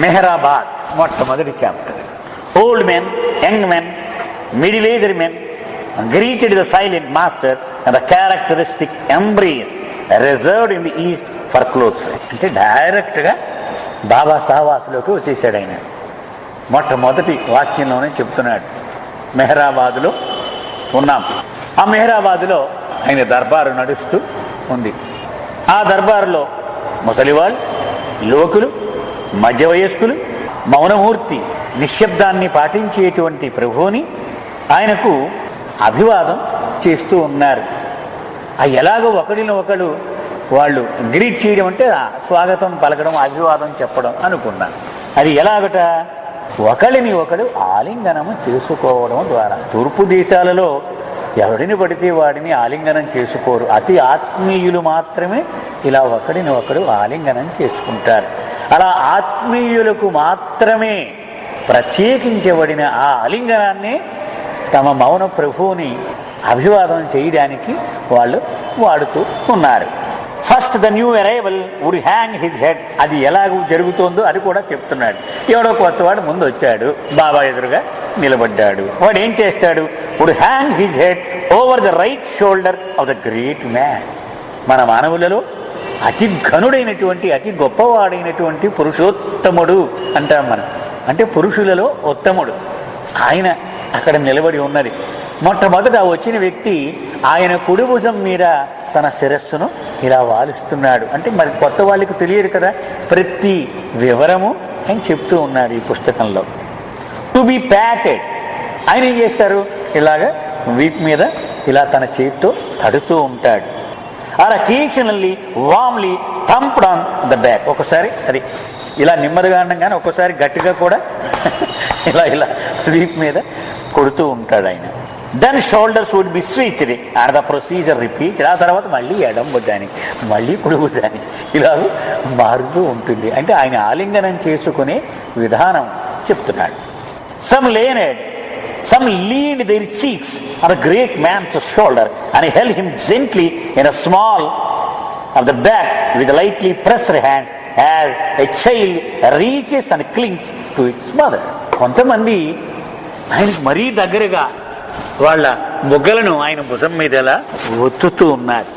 మెహరాబాద్ మొట్టమొదటి chapter. Old men, young men, middle aged men greeted the silent master and the characteristic embrace reserved in the east for close friends. అంటే direct గా బాబా సహవాసులోకి వచ్చేసాడు ఆయన. మొట్టమొదటి వాక్యంలోనే చెప్తున్నాడు, మెహరాబాదులో ఉన్నాం. ఆ మెహరాబాదులో ఆయన దర్బారు నడుస్తూ ఉంది. ఆ దర్బారులో ముసలివాళ్ళు, యువకులు, మధ్య వయస్కులు, మౌనమూర్తి నిశ్శబ్దాన్ని పాటించేటువంటి ప్రభువుని ఆయనకు అభివాదం చేస్తూ ఉన్నారు. ఎలాగో ఒకడిని ఒకడు వాళ్ళు గ్రీట్ చేయడం అంటే స్వాగతం పలకడం, అభివాదం చెప్పడం అనుకున్నారు. అది ఎలాగట, ఒకడిని ఒకడు ఆలింగనము చేసుకోవడం ద్వారా. తూర్పు దేశాలలో ఎవడిని పడితే వాడిని ఆలింగనం చేసుకోరు. అతి ఆత్మీయులు మాత్రమే ఇలా ఒకడిని ఒకడు ఆలింగనం చేసుకుంటారు. అలా ఆత్మీయులకు మాత్రమే ప్రత్యేకించబడిన ఆ ఆలింగనాన్ని తమ మౌన ప్రభువుని అభివాదం చేయడానికి వాళ్ళు వాడుతూ ఉన్నారు. First the new arrival would hang his head. అది ఎలాగూ జరుగుతోందో అది కూడా చెప్తున్నాడు. ఎవడో కొత్తవాడు ముందు వచ్చాడు, బాబా ఎదురుగా నిలబడ్డాడు. వాడు ఏం చేస్తాడు, would hang his head over the right shoulder of the great man. మన మానవులలో అతి ఘనుడైనటువంటి, అతి గొప్పవాడైనటువంటి పురుషోత్తముడు అంటాం మనం. అంటే పురుషులలో ఉత్తముడు ఆయన అక్కడ నిలబడి ఉన్నది. మొట్టమొదట వచ్చిన వ్యక్తి ఆయన కుడి భుజం మీద తన శిరస్సును ఇలా వాలుస్తున్నాడు. అంటే మరి కొత్త వాళ్ళకి తెలియదు కదా, ప్రతి వివరము అని చెప్తూ ఉన్నాడు ఈ పుస్తకంలో. టు బి ప్యాటెడ్, ఆయన ఏం చేస్తారు, ఇలాగా వీప్ మీద ఇలా తన చేతితో తడుతూ ఉంటాడు. Or occasionally warmly thumped on the back. ఒకసారి అది ఇలా నెమ్మదిగా అనగానే ఒక్కోసారి గట్టిగా కూడా ఇలా ఇలా వీప్ మీద కొడుతూ ఉంటాడు ఆయన. Then shoulders would be switched and the procedure repeat. ఆ తర్వాత మళ్ళీ ఎడం భుజానికి, మళ్ళీ కుడి భుజానికి ఇలా మారుతూ ఉంటుంది. అంటే ఆయన ఆలింగనం చేసుకునే విధానం చెప్తున్నాడు. Some leaned their cheeks on a great man's shoulder and held him gently in a small of the back with lightly pressed hands as a child reaches and clings to its mother. కొంతమంది ఆయనకు మరీ దగ్గరగా వాళ్ళ బొగ్గలను ఆయన భుజం మీద ఎలా ఒత్తుతూ ఉన్నారు.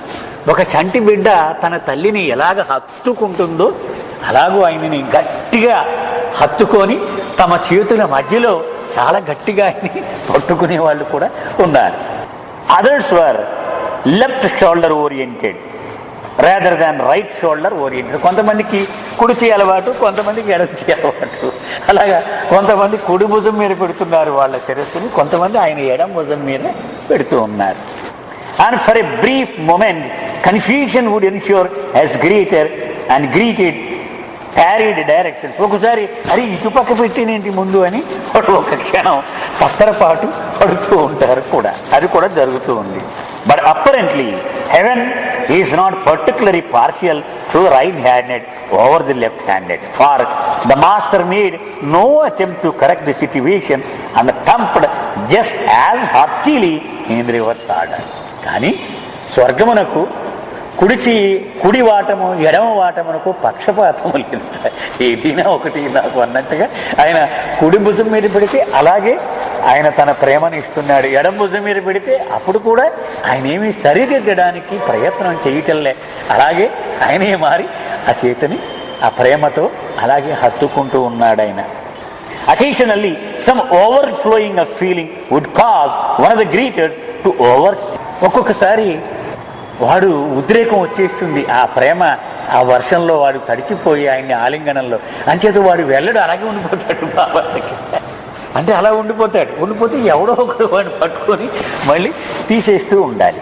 ఒక చంటి బిడ్డ తన తల్లిని ఎలాగ హత్తుకుంటుందో అలాగూ ఆయనని గట్టిగా హత్తుకొని తమ చేతుల మధ్యలో చాలా గట్టిగా ఆయన్ని పట్టుకునే వాళ్ళు కూడా ఉన్నారు. Others were left shoulder oriented rather than right shoulder oriented. కొంతమందికి కుడి చేయి అలవాటు, కొంతమందికి ఎడమ చేయి అలవాటు. అలాగా కొంతమంది కుడి భుజం మీద పెడుతున్నారు వాళ్ళ శిరస్సుని, కొంతమంది ఆయన ఎడమ భుజం మీద పెడుతూ ఉన్నారు. And for a brief moment confusion would ensure as greeter and greeted carried directions. ఒకసారి అది ఇటుపక్క పెట్టినేంటి ముందు అని ఒక క్షణం తత్తరపాటు పడుతూ ఉంటారు కూడా, అది కూడా జరుగుతూ ఉంది. But apparently heaven is not particularly partial to right handed over the left handed. For the master made no attempt to correct the situation and thumped just as heartily in reverse order. కానీ స్వర్గమునకు కుడి వాటము ఎడమ వాటమునకు పక్షపాతము లేదు, ఏదైనా ఒకటి నాకు అన్నట్టుగా ఆయన కుడి భుజం మీద పెడితే అలాగే ఆయన తన ప్రేమను ఇస్తున్నాడు. ఎడమ భుజం మీద పెడితే అప్పుడు కూడా ఆయన ఏమీ సరిదిద్దడానికి ప్రయత్నం చేయటంలే, అలాగే ఆయనే మారి ఆ చేతిని ఆ ప్రేమతో అలాగే హత్తుకుంటూ ఉన్నాడు ఆయన. Occasionally, some overflowing of feeling would cause one of the greeters to ఒక్కొక్కసారి వాడు ఉద్రేకం వచ్చేస్తుంది. ఆ ప్రేమ ఆ వర్షంలో వాడు తడిచిపోయి ఆయన్ని ఆలింగనంలో అంచేత వాడు వెళ్ళడు, అలాగే ఉండిపోతాడు బాబాకి. అంటే అలా ఉండిపోతే ఎవడో ఒకడు వాడిని పట్టుకొని మళ్ళీ తీసేస్తూ ఉండాలి.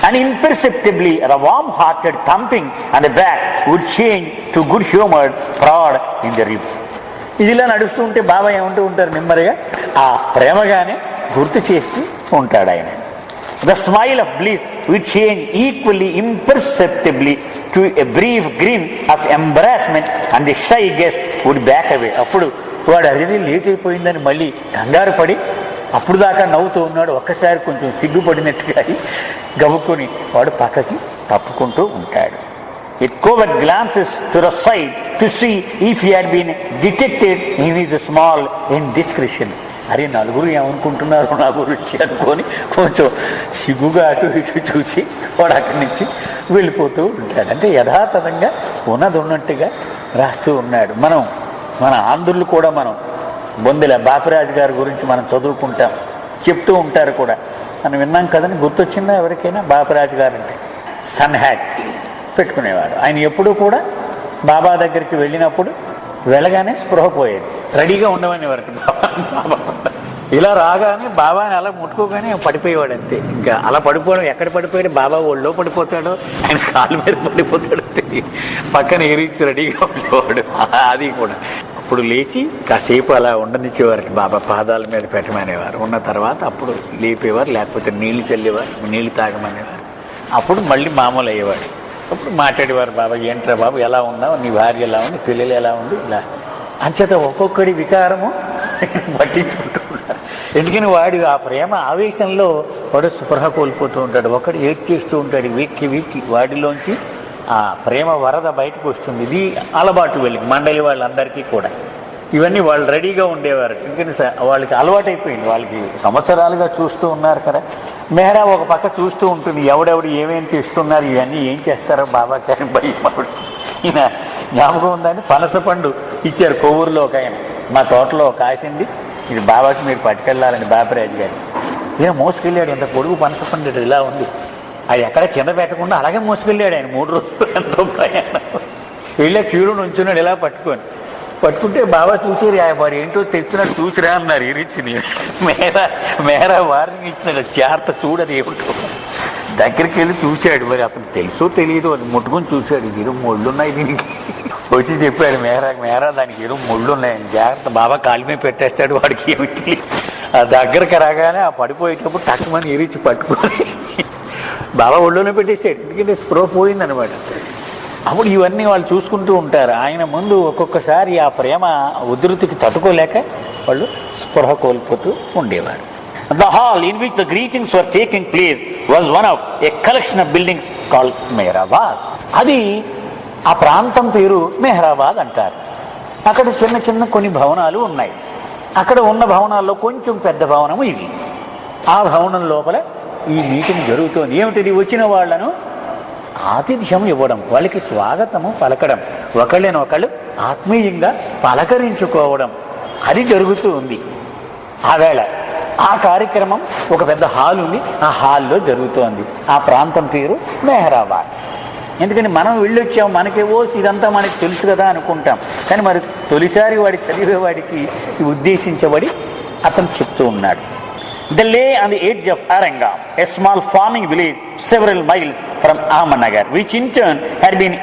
And imperceptibly, a warm-hearted thumping on the back would change to good-humored prod in the ribs. ఇదిలా నడుస్తూ ఉంటే బాబా ఏమంటూ ఉంటారు, నెమ్మదిగా ఆ ప్రేమగానే గుర్తు చేస్తూ ఉంటాడు ఆయన. The smile of bliss would change equally imperceptibly to a brief grin of embarrassment and the shy guest would back away. అప్పుడు వాడు అదే లేట్ అయిపోయిందని మళ్ళీ కంగారు పడి అప్పుడు దాకా నవ్వుతూ ఉన్నాడు, ఒక్కసారి కొంచెం సిగ్గుపడినట్టుగా గబుక్కుని వాడు పక్కకి తప్పుకుంటూ ఉంటాడు. With covert glances to the side to see if he had been detected in his small indiscretion. అరే నలుగురు ఏమనుకుంటున్నారు నా గురించి అనుకొని కొంచెం సిగ్గుగా అటు ఇటు చూసి వాడు అక్కడి నుంచి వెళ్ళిపోతూ ఉంటాడు. అంటే యథాతథంగా ఉన్నది ఉన్నట్టుగా రాస్తూ ఉన్నాడు. మన ఆంధ్రులు కూడా మనం బొందెల బాపిరాజు గారి గురించి మనం చదువుకుంటాం, చెప్తూ ఉంటారు కూడా. మనం విన్నాం కదని, గుర్తొచ్చిందా ఎవరికైనా? బాపిరాజు గారు అంటే సన్ హ్యాట్ పెట్టుకునేవాడు. ఆయన ఎప్పుడూ కూడా బాబా దగ్గరికి వెళ్ళినప్పుడు వెళ్ళగానే స్పృహ పోయేది, రెడీగా ఉండమని వరకు బాబా ఇలా రాగానే బాబాని అలా ముట్టుకోగానే పడిపోయేవాడు అంతే. ఇంకా అలా పడిపోవడం, ఎక్కడ పడిపోయాడు? బాబా ఒళ్ళో పడిపోతాడో ఆయన కాలు మీద పడిపోతాడో తెలియదు, పక్కన ఏరించి రెడీగా ఉండేవాడు. అది కూడా అప్పుడు లేచి కాసేపు అలా ఉండనిచ్చేవారు, బాబా పాదాల మీద పెట్టమనేవారు. ఉన్న తర్వాత అప్పుడు లేపేవారు, లేకపోతే నీళ్లు చల్లేవారు, నీళ్లు తాగమనేవారు. అప్పుడు మళ్ళీ మామూలు అయ్యేవాడు. అప్పుడు మాట్లాడేవారు, బాబా ఏంట్రా బాబు ఎలా ఉన్నావు, నీ భార్య ఎలా ఉంది, పిల్లలు ఎలా ఉంది, ఇలా. అంచేత ఒక్కొక్కడి వికారము పట్టించుకుంటూ ఉంటారు. ఎందుకని వాడి ఆ ప్రేమ ఆవేశంలో వాడు స్పృహ కోల్పోతూ ఉంటాడు, ఒకడు ఏడ్చేస్తూ ఉంటాడు. వీక్కి వాడిలోంచి ఆ ప్రేమ వరద బయటకు వస్తుంది. ఇది అలవాటు వెళ్ళి మండలి వాళ్ళందరికీ కూడా. ఇవన్నీ వాళ్ళు రెడీగా ఉండేవారు. ఎందుకని వాళ్ళకి అలవాటైపోయింది, వాళ్ళకి సంవత్సరాలుగా చూస్తూ ఉన్నారు కదా. మెహరా ఒక పక్క చూస్తూ ఉంటుంది, ఎవడెవడు ఏమేమి తెస్తున్నారు, ఇవన్నీ ఏం చేస్తారో బాబా కానీ భయపడు. ఈయన జ్ఞాపకం ఉందని పనస పండు ఇచ్చారు కొవ్వూరులో ఒక ఆయన, మా తోటలో కాసింది, ఇది బాబాకి మీరు పట్టుకెళ్ళాలని బాపిరాజు గారు. ఈయన మోసుకెళ్ళాడు, ఎంత పొడుగు పనస పండు ఇలా ఉంది, అది ఎక్కడ కింద పెట్టకుండా అలాగే మోసుకెళ్ళాడు ఆయన. 3 రోజులు ఎంతో ప్రయాణం. వెళ్ళే క్యూలో నుంచున్నాడు ఇలా పట్టుకుంటే బాబా చూసారు, వారు ఏంటో తెచ్చినట్టు చూసిరా అన్నారు. ఇరిచి మేరా వార్నింగ్ ఇచ్చినాడు, జాగ్రత్త చూడదు ఏమిటో. దగ్గరికి వెళ్ళి చూశాడు, మరి అతను తెలుసో తెలియదు, అది ముట్టుకొని చూశాడు, ఇది ముళ్ళున్నాయి దీనికి. వచ్చి చెప్పాడు మేరా దానికి ఏదో ముళ్ళున్నాయని, జాగ్రత్త బాబా కాలి మీద పెట్టేస్తాడు, వాడికి ఏమి తెలియదు. ఆ దగ్గరికి రాగానే ఆ పడిపోయేటప్పుడు టక్కుమని ఇరిచి పట్టుకొని బాబా ఒళ్ళోనే పెట్టేసాడు, ఎందుకంటే స్ప్రో పోయిందనమాట. అప్పుడు ఇవన్నీ వాళ్ళు చూసుకుంటూ ఉంటారు. ఆయన ముందు ఒక్కొక్కసారి ఆ ప్రేమ ఉధృతికి తట్టుకోలేక వాళ్ళు స్పృహ కోల్పోతూ ఉండేవారు. The hall in which the greetings were taking place was one of a collection of buildings called Mehrabad. అది ఆ ప్రాంతం పేరు మెహరాబాద్ అంటారు. అక్కడ చిన్న చిన్న కొన్ని భవనాలు ఉన్నాయి. అక్కడ ఉన్న భవనాల్లో కొంచెం పెద్ద భవనము ఇది. ఆ భవనం లోపల ఈ మీటింగ్ జరుగుతోంది. ఏమిటిది? వచ్చిన వాళ్లను ఆతిథ్యం ఇవ్వడం, వాళ్ళకి స్వాగతము పలకడం, ఒకళ్ళనొకళ్ళు ఆత్మీయంగా పలకరించుకోవడం, అది జరుగుతూ ఉంది ఆ వేళ. ఆ కార్యక్రమం ఒక పెద్ద హాల్ ఉంది, ఆ హాల్లో జరుగుతోంది. ఆ ప్రాంతం పేరు మెహరాబాద్. ఎందుకని మనం వెళ్ళొచ్చాం, మనకేవో ఇదంతా మనకి తెలుసు కదా అనుకుంటాం. కానీ మరి తొలిసారి వాడి చదివేవాడికి ఉద్దేశించబడి అతను చెప్తూ ఉన్నాడు. They lay on the edge of Arangam, a small farming village several miles from Ahmednagar, which in turn had been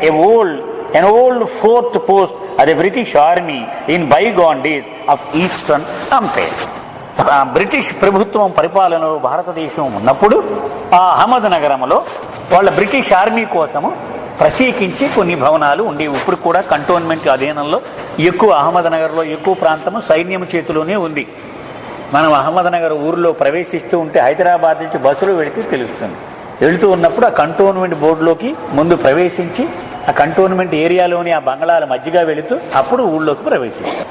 an old fort post of the British Army in bygone days of Eastern Empire. British ప్రభుత్వం పరిపాలనలో భారతదేశం ఉన్నప్పుడు ఆ అహ్మద్ నగరంలో వాళ్ళ British army కోసము ప్రత్యేకించి కొన్ని భవనాలు ఉండేవి. ఇప్పుడు కూడా కంటోన్మెంట్ అధీనంలో ఎక్కువ అహ్మద్ నగర్లో ఎక్కువ ప్రాంతము సైన్యం చేతిలోనే ఉంది. మనం అహ్మద్ నగర్ ఊరిలో ప్రవేశిస్తూ ఉంటే హైదరాబాద్ నుంచి బస్సులో వెళితే తెలుస్తుంది. వెళుతూ ఉన్నప్పుడు ఆ కంటోన్మెంట్ బోర్డులోకి ముందు ప్రవేశించి ఆ కంటోన్మెంట్ ఏరియాలోని ఆ బంగ్లాల మధ్యగా వెళుతూ అప్పుడు ఊళ్ళోకి ప్రవేశిస్తాం.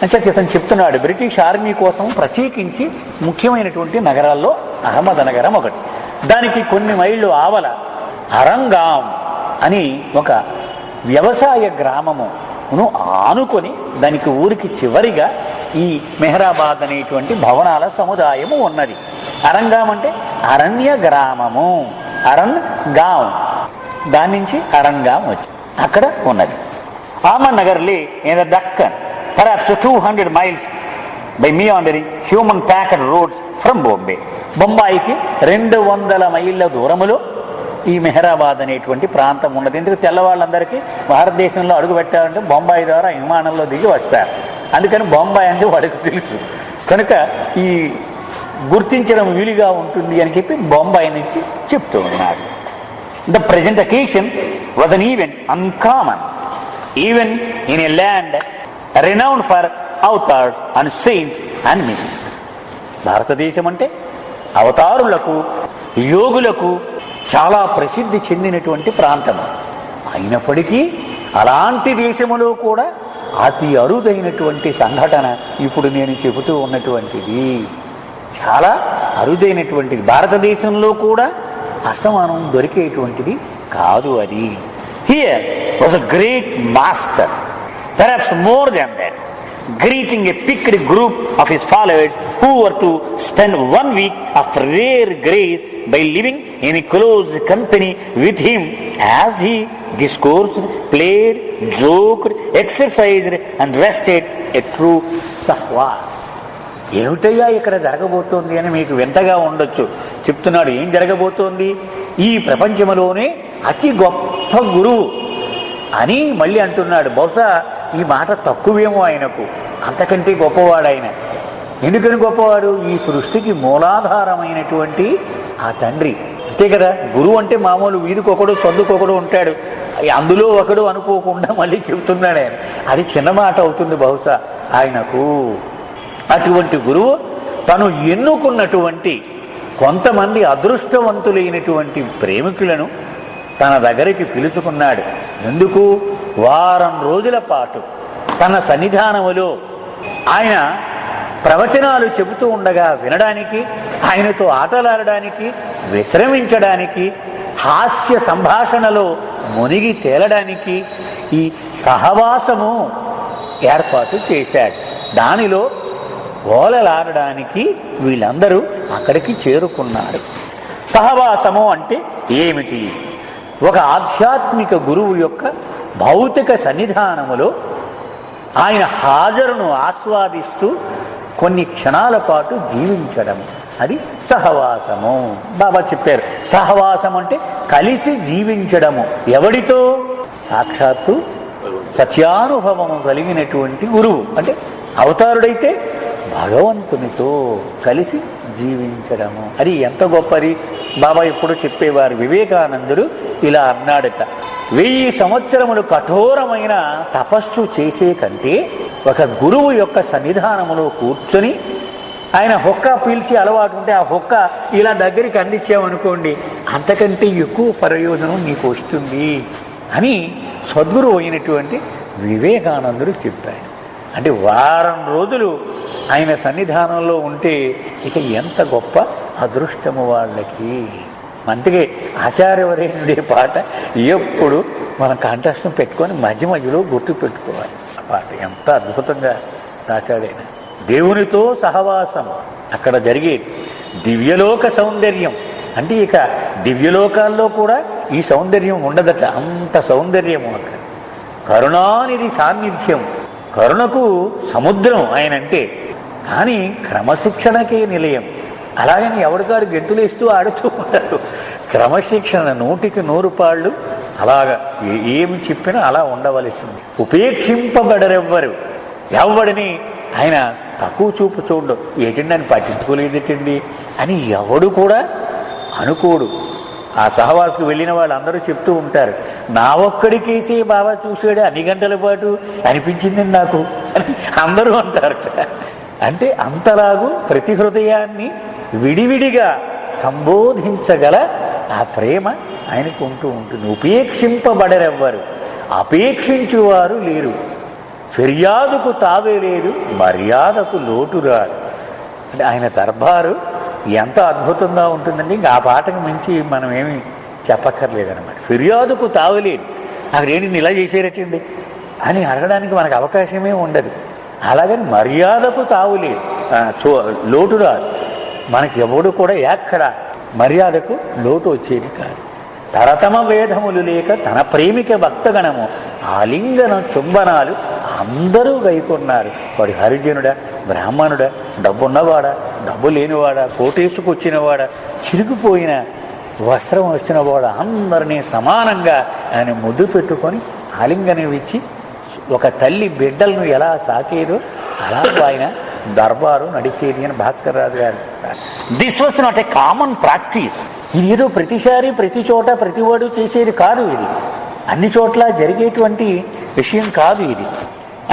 అంటే ఇతను చెప్తున్నాడు, బ్రిటిష్ ఆర్మీ కోసం ప్రత్యేకించి ముఖ్యమైనటువంటి నగరాల్లో అహ్మద్ నగరం ఒకటి. దానికి కొన్ని మైళ్ళు ఆవల అరంగాం అని ఒక వ్యవసాయ గ్రామమును ఆనుకొని దానికి ఊరికి చివరిగా ఈ మెహరాబాద్ అనేటువంటి భవనాల సముదాయము ఉన్నది. అరంగాం అంటే అరణ్య గ్రామము, అరణ్ గాం, దాని నుంచి అరంగాం వచ్చి అక్కడ ఉన్నది. అహ్మద్ నగర్ లే in the Deccan, perhaps 200 miles by meandering human packed roads from Bombay. బొంబాయికి 200 మైళ్ళ దూరములో ఈ మెహరాబాద్ అనేటువంటి ప్రాంతం ఉన్నది. ఎందుకు తెల్లవాళ్ళందరికీ భారతదేశంలో అడుగు పెట్టాలంటే బొంబాయి ద్వారా విమానంలో దిగి వస్తారు. అందుకని బొంబాయి అంటే వాడికి తెలుసు, కనుక ఈ గుర్తించడం వీలుగా ఉంటుంది అని చెప్పి బొంబాయి నుంచి చెప్తూ ఉన్నాడు. The present occasion was an event uncommon, even in a land renowned for avatars and saints and mystics. భారతదేశం అంటే అవతారులకు, యోగులకు చాలా ప్రసిద్ధి చెందినటువంటి ప్రాంతం. అయినప్పటికీ అలాంటి దేశములో కూడా అతి అరుదైనటువంటి సంఘటన ఇప్పుడు నేను చెబుతూ ఉన్నటువంటిది. చాలా అరుదైనటువంటిది. భారతదేశంలో కూడా అసమానం దొరికేటువంటిది కాదు అది. Here was a great master, perhaps more than that, greeting a picked group of his followers who were to spend 1 week of rare grace by living in a close company with him as he discoursed, played, joked, exercised and rested, a true sahwas. ఏమిటయ్యా ఇక్కడ జరగబోతోంది అని మీకు వింతగా ఉండొచ్చు. చెప్తున్నాడు ఏం జరగబోతోంది. ఈ ప్రపంచంలోనే అతి గొప్ప గురువు అని మళ్ళీ అంటున్నాడు. బహుశా ఈ మాట తక్కువేమో ఆయనకు, అంతకంటే గొప్పవాడు ఆయన. ఎందుకని గొప్పవాడు? ఈ సృష్టికి మూలాధారమైనటువంటి ఆ తండ్రి. అంతే కదా, గురువు అంటే మామూలు వీధికొకడు సొందుకొకడు ఉంటాడు, అందులో ఒకడు అనుకోకుండా మళ్ళీ చెబుతున్నాడు ఆయన. అది చిన్న మాట అవుతుంది బహుశా ఆయనకు. అటువంటి గురువు తను ఎన్నుకున్నటువంటి కొంతమంది అదృష్టవంతులైనటువంటి ప్రేమికులను తన దగ్గరికి పిలుచుకున్నాడు. ఎందుకు? వారం రోజుల పాటు తన సన్నిధానములో ఆయన ప్రవచనాలు చెబుతూ ఉండగా వినడానికి, ఆయనతో ఆటలాడడానికి, విశ్రమించడానికి, హాస్య సంభాషణలో మునిగి తేలడానికి ఈ సహవాసము ఏర్పాటు చేశాడు. దానిలో ఓలలాడడానికి వీళ్ళందరూ అక్కడికి చేరుకున్నారు. సహవాసము అంటే ఏమిటి? ఒక ఆధ్యాత్మిక గురువు యొక్క భౌతిక సన్నిధానములో ఆయన హాజరును ఆస్వాదిస్తూ కొన్ని క్షణాల పాటు జీవించడం, అది సహవాసము. బాబా చెప్పారు, సహవాసం అంటే కలిసి జీవించడము. ఎవడితో? సాక్షాత్తు సత్యానుభవము కలిగినటువంటి గురువు, అంటే అవతారుడైతే భగవంతునితో కలిసి జీవించడము. అది ఎంత గొప్పది. బాబా ఎప్పుడు చెప్పేవారు, వివేకానందుడు ఇలా అన్నాడట, 1000 సంవత్సరములు కఠోరమైన తపస్సు చేసే కంటే ఒక గురువు యొక్క సన్నిధానములో కూర్చొని ఆయన హొక్క పీల్చి అలవాటు ఉంటే ఆ హొక్క ఇలా దగ్గరికి అందించామనుకోండి, అంతకంటే ఎక్కువ ప్రయోజనం నీకు వస్తుంది అని సద్గురువు అయినటువంటి వివేకానందుడు చెప్పాడు. అంటే వారం రోజులు ఆయన సన్నిధానంలో ఉంటే ఇక ఎంత గొప్ప అదృష్టము వాళ్ళకి. అందుకే ఆచార్యవరేణుడే పాట ఎప్పుడు మన కంఠస్థం పెట్టుకొని మధ్య మధ్యలో గుర్తు పెట్టుకోవాలి. ఆ పాట ఎంత అద్భుతంగా రాశాడైనా. దేవునితో సహవాసం అక్కడ జరిగేది. దివ్యలోక సౌందర్యం అంటే ఇక దివ్యలోకాల్లో కూడా ఈ సౌందర్యం ఉండదట, అంత సౌందర్యము అక్కడ. కరుణానిధి సాన్నిధ్యం, కరుణకు సముద్రం ఆయన అంటే, కానీ క్రమశిక్షణకే నిలయం. అలాగని ఎవరికాడు గెంతులేస్తూ ఆడుతూ ఉంటారు. క్రమశిక్షణ 100కి 100 పాళ్ళు అలాగా ఏమి చెప్పినా అలా ఉండవలసింది. ఉపేక్షింపబడరెవ్వరు, ఎవడిని ఆయన తక్కువ చూపు చూడడం, ఏటండి అని పట్టించుకోలేదేటండి అని ఎవడు కూడా అనుకోడు. ఆ సహవాసుకు వెళ్ళిన వాళ్ళందరూ చెప్తూ ఉంటారు, నా ఒక్కడికేసే బాబా చూశాడు అన్ని గంటల పాటు అనిపించిందండి నాకు అని అందరూ అంటారట. అంటే అంతలాగు ప్రతి హృదయాన్ని విడివిడిగా సంబోధించగల ఆ ప్రేమ ఆయనకు ఉంటూ ఉంటుంది. ఉపేక్షింపబడరెవ్వరు, అపేక్షించువారు లేరు. ఫిర్యాదుకు తావే లేదు, మర్యాదకు లోటు రాదు. అంటే ఆయన దర్బారు ఎంత అద్భుతంగా ఉంటుందండి. ఇంకా ఆ పాటకు మించి మనం ఏమి చెప్పక్కర్లేదన్నమాట. ఫిర్యాదుకు తావలేదు, అక్కడ ఏంటి ఇలా చేసేరటండి అని అడగడానికి మనకు అవకాశమే ఉండదు. అలాగని మర్యాదకు తావులేదు, లోటు రాదు. మనకి ఎవడు కూడా ఎక్కడ మర్యాదకు లోటు వచ్చేది కాదు. తరతమ వేదములు లేక తన ప్రేమిక భక్తగణము ఆలింగన చుంబనాలు అందరూ గైకొన్నారు. వాడు హరిజనుడా, బ్రాహ్మణుడా, డబ్బున్నవాడా, డబ్బు లేనివాడా, కోటేసుకొచ్చినవాడా, చిరిగిపోయిన వస్త్రం వచ్చినవాడు, అందరినీ సమానంగా ఆయన ముద్దు పెట్టుకొని ఆలింగనం ఇచ్చి ఒక తల్లి బిడ్డలను ఎలా సాకేదో అలా ఆయన దర్బారు నడిచేది అని భాస్కర్ రాజు గారు. This was not a common practice. ఇది ఏదో ప్రతిసారి ప్రతి చోట ప్రతివాడు చేసేది కాదు. ఇది అన్ని చోట్ల జరిగేటువంటి విషయం కాదు ఇది.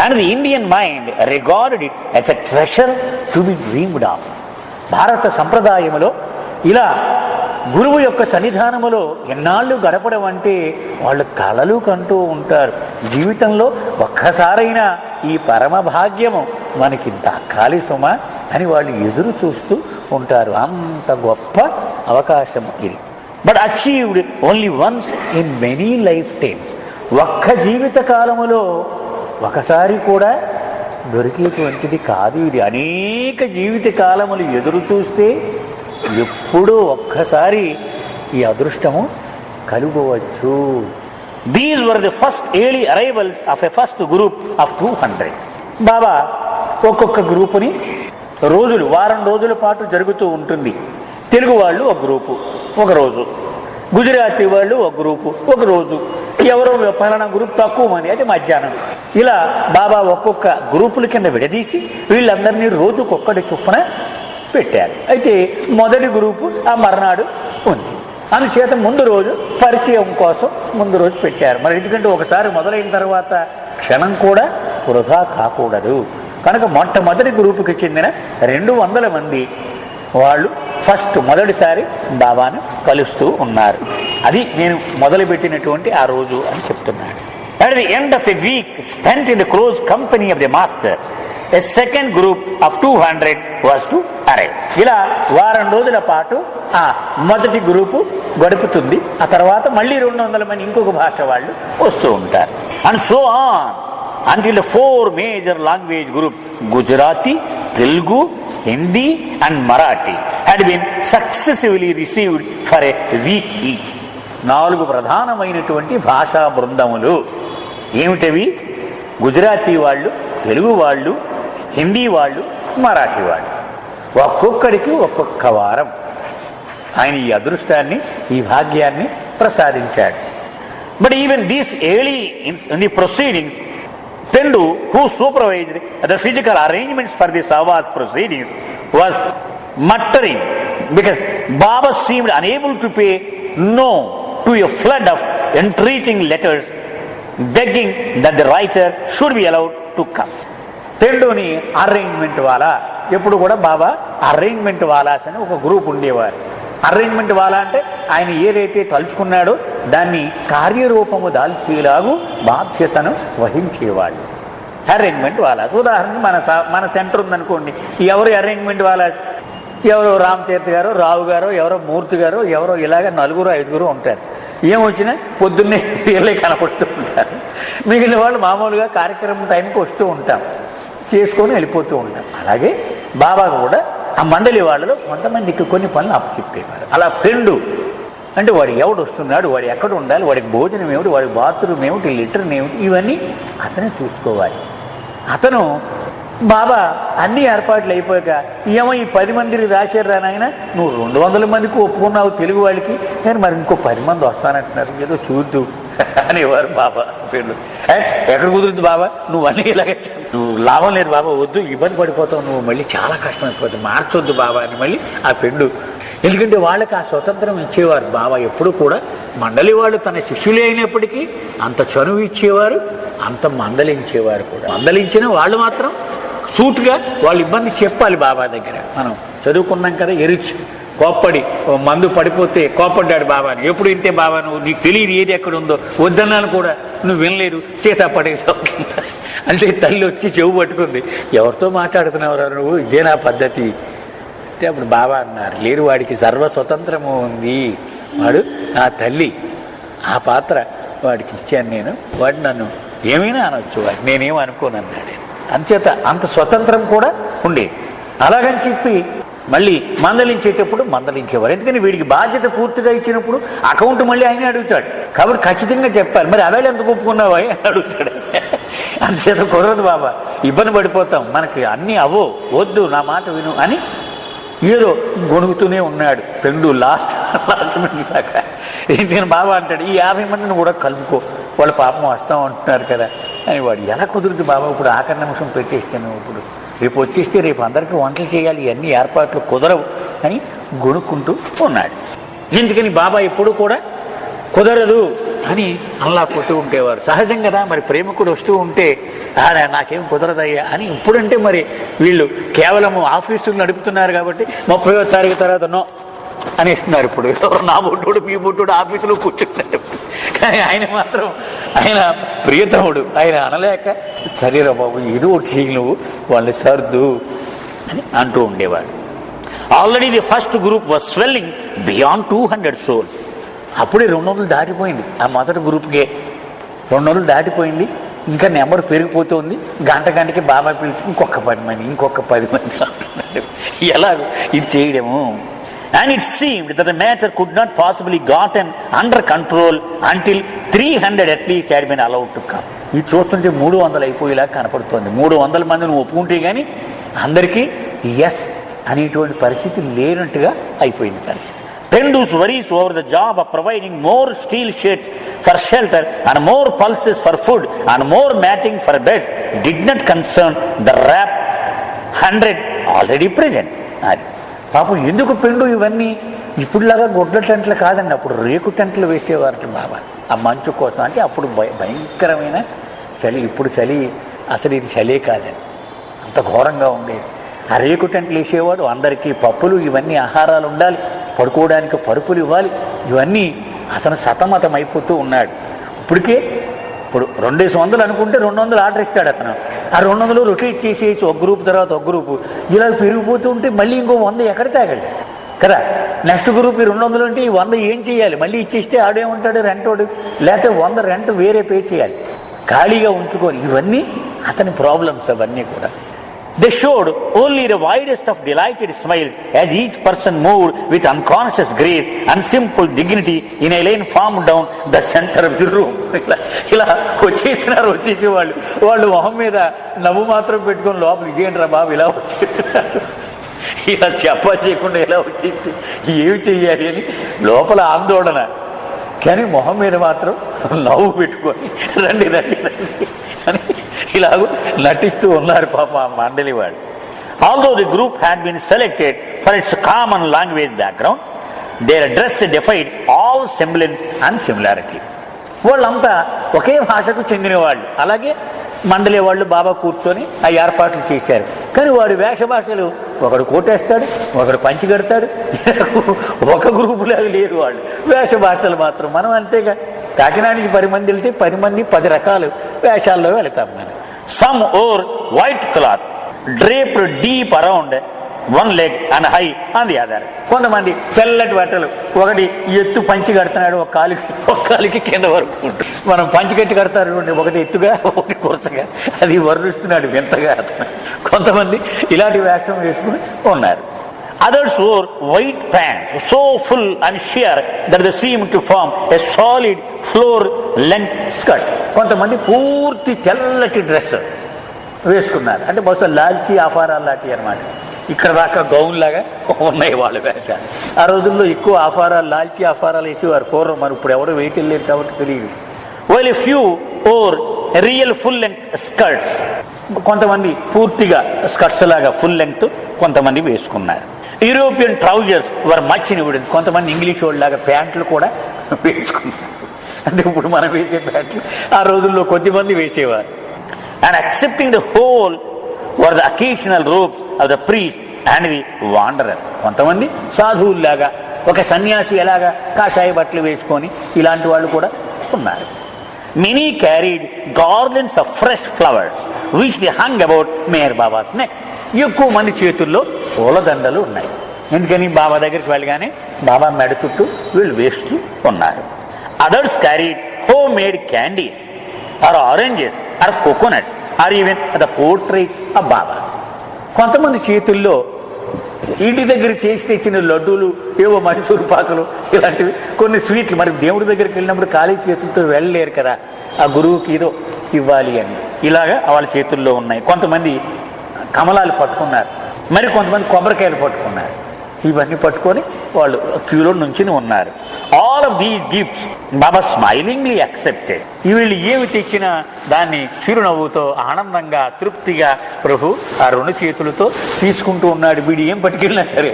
And the Indian mind regarded it as a treasure to be dreamed of. భారత సంప్రదాయంలో ఇలా గురువు యొక్క సన్నిధానములో ఎన్నాళ్ళు గడపడం అంటే వాళ్ళు కలలు కంటూ ఉంటారు. జీవితంలో ఒక్కసారైనా ఈ పరమ భాగ్యము మనకి దక్కాలి సుమా అని వాళ్ళు ఎదురు చూస్తూ ఉంటారు. అంత గొప్ప అవకాశం ఇది. But achieved only once in many life times. ఒక్క జీవిత కాలములో ఒకసారి కూడా దొరికేటువంటిది కాదు ఇది. అనేక జీవిత కాలములు ఎదురు చూస్తే ఎప్పుడూ ఒక్కసారి ఈ అదృష్టము కలుగవచ్చు. These were the first early arrivals of a first group of 200. Baba ఒక్కొక్క గ్రూపుని రోజులు, వారం రోజుల పాటు జరుగుతూ ఉంటుంది. తెలుగు వాళ్ళు ఒక గ్రూపు ఒక రోజు, గుజరాతీ వాళ్ళు ఒక గ్రూపు ఒక రోజు, ఎవరో పలానా గ్రూప్ తక్కువ మంది అయితే మధ్యాహ్నం. ఇలా బాబా ఒక్కొక్క గ్రూపుల కింద విడదీసి వీళ్ళందరినీ రోజుకొక్కటి చొప్పున పెట్టారు. అయితే మొదటి గ్రూపు ఆ మర్నాడు ఉంది. అందుచేత ముందు రోజు పరిచయం కోసం ముందు రోజు పెట్టారు. మరి ఎందుకంటే ఒకసారి మొదలైన తర్వాత క్షణం కూడా వృధా కాకూడదు కనుక మొట్టమొదటి గ్రూపుకి చెందిన 200 మంది వాళ్ళు ఫస్ట్ మొదటిసారి బాబాను కలుస్తూ ఉన్నారు. అది నేను మొదలుపెట్టినటువంటి ఆ రోజు అని చెప్తున్నాడు. At the end of a week spent in the close company of the master, a second group of 200 was to arrive. ఇలా వారం రోజుల పాటు ఆ మొదటి గ్రూపు గడుపుతుంది. ఆ తర్వాత మళ్ళీ 200 మంది ఇంకొక భాష వాళ్ళు వస్తూ ఉంటారు. And so on until the 4 major language groups, Gujarati, Telugu, Hindi and Marathi, had been successively received for a week each. 4 ప్రధానమైనటువంటి భాషా బృందములు ఏమిటవి? గుజరాతీ వాళ్ళు, తెలుగు వాళ్ళు, హిందీ వాళ్ళు, మరాఠీ వాళ్ళు. ఒక్కొక్కడికి ఒక్కొక్క వారం ఆయన ఈ అదృష్టాన్ని, ఈ భాగ్యాన్ని ప్రసాదించాడు. But even these early in the proceedings, Pendu, who supervised the physical arrangements for the Savad proceedings, was muttering because Baba seemed unable to pay no to a flood of entreating letters begging that the writer should be allowed to come. పెండుని arrangement వాలా, ఎప్పుడు కూడా బాబా arrangement వాలాస్ అని ఒక group ఉండేవారు. Arrangement వాలా అంటే ఆయన ఏదైతే తలుచుకున్నాడో దాన్ని కార్యరూపము దాల్చేలాగు బాధ్యతను వహించేవాళ్ళు. అరేంజ్మెంట్ వాలాస్. ఉదాహరణకి మన సెంటర్ ఉందనుకోండి, ఎవరు అరేంజ్మెంట్ వాలాస్? ఎవరో రామతీర్థ గారో, రావు గారో, ఎవరో మూర్తి గారో, ఎవరో ఇలాగ 4-5 ఉంటారు. ఏమొచ్చినా పొద్దున్నే వీళ్ళే కనపడుతూ ఉంటారు. మిగిలిన వాళ్ళు మామూలుగా కార్యక్రమం టైంకి వస్తూ ఉంటాం, చేసుకొని వెళ్ళిపోతూ ఉంటాం. అలాగే బాబా కూడా ఆ మండలి వాళ్ళలో కొంతమందికి కొన్ని పనులు అప్పచెప్పేవారు. అలా ఫ్రెండు అంటే వాడు ఎవడు వస్తున్నాడు, వాడు ఎక్కడ ఉండాలి, వాడికి భోజనం ఏమిటి, వాడికి బాత్రూమ్ ఏమిటి, లిటర్ ఏమిటి, ఇవన్నీ అతనే చూసుకోవాలి. అతను బాబా అన్ని ఏర్పాట్లు అయిపోయాక ఏమో ఈ 10 మందిని రాశారు నాయన, నువ్వు 200 మందికి ఒప్పుకున్నావు తెలుగు వాళ్ళకి, కానీ మరి ఇంకో 10 మంది వస్తానంటున్నారు, ఏదో చూద్దు అనేవారు బాబా. ఫ్రెండ్ ఎక్కడ కుదురుద్దు బాబా, నువ్వు అన్నీ ఇలాగే, నువ్వు లాభం లేదు బాబా, వద్దు, ఇబ్బంది పడిపోతావు, నువ్వు మళ్ళీ చాలా కష్టం అయిపోతుంది, మార్చొద్దు బాబా అని మళ్ళీ ఆ ఫ్రెండు. ఎందుకంటే వాళ్ళకి ఆ స్వతంత్రం ఇచ్చేవారు బాబా. ఎప్పుడు కూడా మండలి వాళ్ళు తన శిష్యులే అయినప్పటికీ అంత చనువు ఇచ్చేవారు, అంత మందలించేవారు కూడా. మందలించిన వాళ్ళు మాత్రం సూటుగా వాళ్ళు ఇబ్బంది చెప్పాలి బాబా దగ్గర. మనం చదువుకున్నాం కదా, ఎరిచ్ కోప్పడి మందు పడిపోతే కోప్పడ్డాడు బాబాని. ఎప్పుడు ఇంతే బాబా, నువ్వు నీకు తెలియదు ఏది ఎక్కడ ఉందో, వద్దన్నాను కూడా నువ్వు వినలేదు, చేసా పడేసావు అంటే తల్లి వచ్చి చెవు పట్టుకుంది, ఎవరితో మాట్లాడుతున్నావురా నువ్వు, ఇదే నా పద్ధతి అంటే అప్పుడు బాబా అన్నారు, లేదు వాడికి సర్వ స్వతంత్రము ఉంది, వాడు నా తల్లి, ఆ పాత్ర వాడికి ఇచ్చాను నేను, వాడు నన్ను ఏమైనా అనొచ్చు, వాడు నేనేం అనుకోను అన్నాడు. అంచేత అంత స్వతంత్రం కూడా ఉండేది. అలాగని చెప్పి మళ్ళీ మందలించేటప్పుడు మందలించేవారు. ఎందుకని వీడికి బాధ్యత పూర్తిగా ఇచ్చినప్పుడు అకౌంట్ మళ్ళీ ఆయనే అడుగుతాడు కాబట్టి ఖచ్చితంగా చెప్పాలి. మరి అవేళ ఎంత ఒప్పుకున్నావా అని అడుగుతాడు. అంతచేత కుదరదు బాబా, ఇబ్బంది పడిపోతాం, మనకి అన్నీ అవో, వద్దు నా మాట విను అని ఏదో గొణుగుతూనే ఉన్నాడు పెండు లాస్ట్ మినిట్ దాకా. ఎందుకని బాబా అంటాడు, ఈ 50 మందిని కూడా కలుపుకో, వాళ్ళ పాపం వస్తాం అంటున్నారు కదా అని. వాడు ఎలా కుదురుతుంది బాబా, ఇప్పుడు ఆఖరి నిమిషం పెట్టేస్తాను, ఇప్పుడు రేపు వచ్చేస్తే రేపు అందరికీ వంటలు చేయాలి, ఇవన్నీ ఏర్పాట్లు కుదరవు అని గొనుక్కుంటూ ఉన్నాడు. ఎందుకని బాబా ఎప్పుడు కూడా కుదరదు అని అలా పోతూ ఉండేవారు. సహజం కదా, మరి ప్రేమికుడు వస్తూ ఉంటే నాకేం కుదరదయ్యా అని. ఇప్పుడంటే మరి వీళ్ళు కేవలం ఆఫీసులు నడుపుతున్నారు కాబట్టి 30వ తారీఖు తర్వాత నో అనేస్తున్నారు. ఇప్పుడు ఎవరు నా బుడ్డోడు మీ బుడ్డోడు ఆఫీసులో కూర్చుంటాడు, కానీ ఆయన మాత్రం ఆయన ప్రియతముడు, ఆయన అనలేక సరేరా బాబు ఏదో ఒకటి చేయి నువ్వు వాళ్ళని సర్దు అని అంటూ ఉండేవాడు. Already the first group was swelling beyond 200 souls. అప్పుడే 200 దాటిపోయింది. ఆ మొదటి గ్రూప్కే 200 దాటిపోయింది. ఇంకా నెంబర్ పెరిగిపోతుంది. గంటకి బాబా పిలిచి ఇంకొక 10 మంది, ఇంకొక 10 మంది అంటున్నాడు. ఎలాగో ఇది చేయడము. And it seemed that the matter could not possibly gotten under control until 300 at least had been allowed to come. ఇది చూస్తుంటే 300 అయిపోయేలా కనపడుతోంది. 300 మంది నువ్వు ఒప్పుకుంటే కానీ అందరికీ ఎస్ అనేటువంటి పరిస్థితి లేనట్టుగా అయిపోయింది పరిస్థితి. Pendu's worries over the job of providing more steel sheds for shelter and more pulses for food and more matting for beds did not concern the rapt 100 already present. అది పాపం ఎందుకు పెండు ఇవన్నీ ఇప్పుడులాగా గొడ్ల టెంట్లు కాదండి, అప్పుడు రేకు టెంట్లు వేసేవారు బాబా ఆ మంచు కోసం. అంటే అప్పుడు భయంకరమైన చలి. ఇప్పుడు చలి అసలు ఇది చలే కాదండి, అంత ఘోరంగా ఉండేది. ఆ రేకు టెంట్లు వేసేవాడు, అందరికీ పప్పులు ఇవన్నీ ఆహారాలు ఉండాలి, పడుకోవడానికి పరుపులు ఇవ్వాలి, ఇవన్నీ అతను సతమతం అయిపోతూ ఉన్నాడు. ఇప్పుడు 200 అనుకుంటే 200 ఆర్డర్ ఇస్తాడు అతను. ఆ 200 రొటేట్ చేసేయచ్చు, ఒక గ్రూప్ తర్వాత ఒక గ్రూపు. ఇలా పెరిగిపోతూ ఉంటే మళ్ళీ ఇంకో 100 ఎక్కడ తాగండి కదా. నెక్స్ట్ గ్రూప్ 200 అంటే ఈ 100 ఏం చేయాలి? మళ్ళీ ఇచ్చేస్తే ఆడేమంటాడు రెంటోడు, లేకపోతే 100 రెంట్ వేరే పే చేయాలి, ఖాళీగా ఉంచుకొని. ఇవన్నీ అతని ప్రాబ్లమ్స్ అవన్నీ కూడా. They showed only the widest of delighted smiles as each person moved with unconscious grace and simple dignity in a lane formed down the center of the room. ఇలా వచ్చేసేవాళ్ళు. వాళ్ళు మొహం మీద నవ్వు మాత్రం పెట్టుకొని లోపల ఇదేంట్రా బాబు ఇలా వచ్చేస్తున్నారు, ఇలా చేయకుండా ఇలా వచ్చేసి ఏమి చెయ్యాలి అని లోపల ఆందోళన, కానీ మొహం మీద మాత్రం నవ్వు పెట్టుకొని రండి రండి రండి అని ఇలాగూ నటిస్తూ ఉన్నారు పాప ఆ మండలి వాళ్ళు. Although the group had been selected for its common language background, their dress defied all semblance and similarity. వాళ్ళంతా ఒకే భాషకు చెందిన వాళ్ళు. అలాగే మండలి వాళ్ళు బాబా కూర్చొని ఆ ఏర్పాట్లు చేశారు. కానీ వాడి వేష భాషలు, ఒకడు కోటేస్తాడు, ఒకడు పంచి కడతాడు, ఒక గ్రూపులాగా లేరు వాళ్ళు. వేష భాషలు మాత్రం మనం అంతేగా. కాకినాడకి 10 మంది వెళ్తే 10 మంది 10 రకాలు వేషాల్లో వెళతాం మనం. Some wore white cloth draped deep around one leg and high on the other. కొంతమంది తెల్లటి బట్టలు, ఒకటి ఎత్తు పంచి కడుతున్నాడు, ఒక కాలికి కింద వరకు ఉంటుంది. మనం పంచి కట్టి కడతారు, ఒకటి ఎత్తుగా ఒకటి కొరసగా, అది వర్ణిస్తున్నాడు వింతగా అతను. కొంతమంది ఇలాంటి వేషం వేసుకుని ఉన్నారు. Others wore white pants so full and sheer that they seemed to form a solid floor length skirt. కొంతమంది పూర్తి తెల్లటి డ్రెస్ వేసుకున్నారు. అంటే బహుశా లాల్చీ ఆఫారాలు లాంటివి అనమాట. ఇక్కడ దాకా గౌన్ లాగా ఉన్నాయి వాళ్ళ వేషాలు. ఆ రోజుల్లో ఎక్కువ ఆఫారాలు, లాల్చీ ఆఫారాలు వేసేవారు పూర్వం. మరి ఇప్పుడు ఎవరు వెయిట్ లేదు కాబట్టి తెలియదు. While a few wore real full length skirts, కొంతమంది పూర్తిగా స్కర్ట్స్ లాగా ఫుల్ లెంగ్త్ కొంతమంది వేసుకున్నారు. European trousers were much in evidence. కొంతమంది ఇంగ్లీష్ వాళ్ళలాగా ప్యాంట్లు కూడా వేసుకున్నారు. అంటే ఇప్పుడు మనం వేసే ప్యాంట్లు ఆ రోజుల్లో కొద్దిమంది వేసేవారు. And accepting the whole were the occasional robes of the priest and the wanderer. కొంతమంది సాధువుల్లాగా, ఒక సన్యాసి ఎలాగా కాషాయ బట్టలు వేసుకొని ఇలాంటి వాళ్ళు కూడా ఉన్నారు. Many carried garlands of fresh flowers which they hung about Meher Baba's neck. ఎక్కువ మంది చేతుల్లో పూలదండలు ఉన్నాయి. ఎందుకని బాబా దగ్గరికి వెళ్ళగానే బాబా మెడ చుట్టూ వీళ్ళు వేస్తూ ఉన్నారు. Others carried homemade candies or oranges or coconuts or even the portraits of Baba. కొంతమంది చేతుల్లో ఇంటి దగ్గర చేసి తెచ్చిన లడ్డూలు, ఏవో మైసూరు పాకలు, ఇలాంటివి కొన్ని స్వీట్లు. మరి దేవుడి దగ్గరికి వెళ్ళినప్పుడు ఖాళీ చేతులతో వెళ్ళలేరు కదా, ఆ గురువుకి ఏదో ఇవ్వాలి అని. ఇలాగా వాళ్ళ చేతుల్లో ఉన్నాయి. కొంతమంది కమలాలు పట్టుకున్నారు, మరి కొంతమంది కొబ్బరికాయలు పట్టుకున్నారు. ఇవన్నీ పట్టుకొని వాళ్ళు క్యూలో నుంచి ఉన్నారు. All of these gifts Baba స్మైలింగ్లీ accepted. వీళ్ళు ఏమి తెచ్చినా దాన్ని చిరునవ్వుతో ఆనందంగా తృప్తిగా ప్రభు ఆ 2 చేతులతో తీసుకుంటూ ఉన్నాడు. వీడు ఏం పట్టుకెళ్ళినా సరే.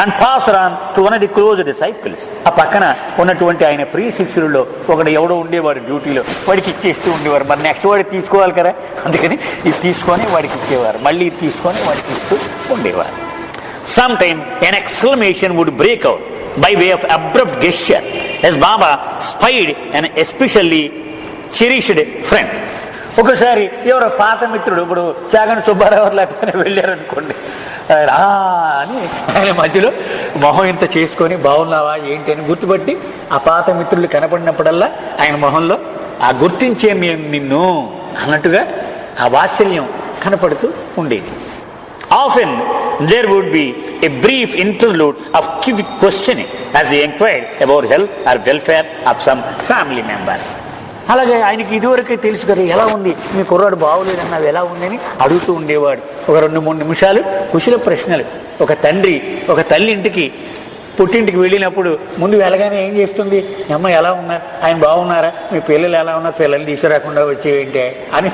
And pass on to one of the close disciples. ఆ పక్కన ఉన్నటువంటి ఆయన ప్రియ శిష్యులలో ఒకడు ఎవడో ఉండేవాడు డ్యూటీలో, వాడికి ఇచ్చేస్తూ ఉండేవారు. మరి నెక్స్ట్ వాడికి తీసుకోవాలి కదా, అందుకని ఇది తీసుకొని వాడికి ఇచ్చేవారు, మళ్ళీ ఇది తీసుకొని వాడికి ఇస్తూ ఉండేవారు. Sometimes an exclamation would break out by way of abrupt gesture as Baba spied an especially cherished friend. ఒకసారి ఎవరో పాత మిత్రుడు, ఇప్పుడు చాగంటి సుబ్బారావు లేకపోతే వెళ్ళారనుకోండి, అని ఆయన మధ్యలో మొహం ఇంత చేసుకొని బాగున్నావా ఏంటి అని గుర్తుపట్టి ఆ పాత మిత్రులు కనపడినప్పుడల్లా ఆయన మొహంలో ఆ గుర్తించే నిన్ను అన్నట్టుగా ఆ వాత్సల్యం కనపడుతూ ఉండేది. Often there would be a brief interlude of quick questioning as he inquired about health or welfare of some family member. అలాగే ఆయనకి ఇదివరకే తెలుసు కదా, ఎలా ఉంది మీ కుర్రాడు బాగోలేదన్నావు, ఎలా ఉందని అడుగుతూ ఉండేవాడు. ఒక 2-3 నిమిషాలు కుశల ప్రశ్నలు. ఒక తండ్రి ఒక తల్లి ఇంటికి పుట్టింటికి వెళ్ళినప్పుడు ముందు వెళ్ళగానే ఏం చేస్తుంది, అమ్మ ఎలా ఉన్నారు, ఆయన బాగున్నారా, మీ పిల్లలు ఎలా ఉన్నారు, పిల్లలు తీసుకురాకుండా వచ్చేవేంటే అని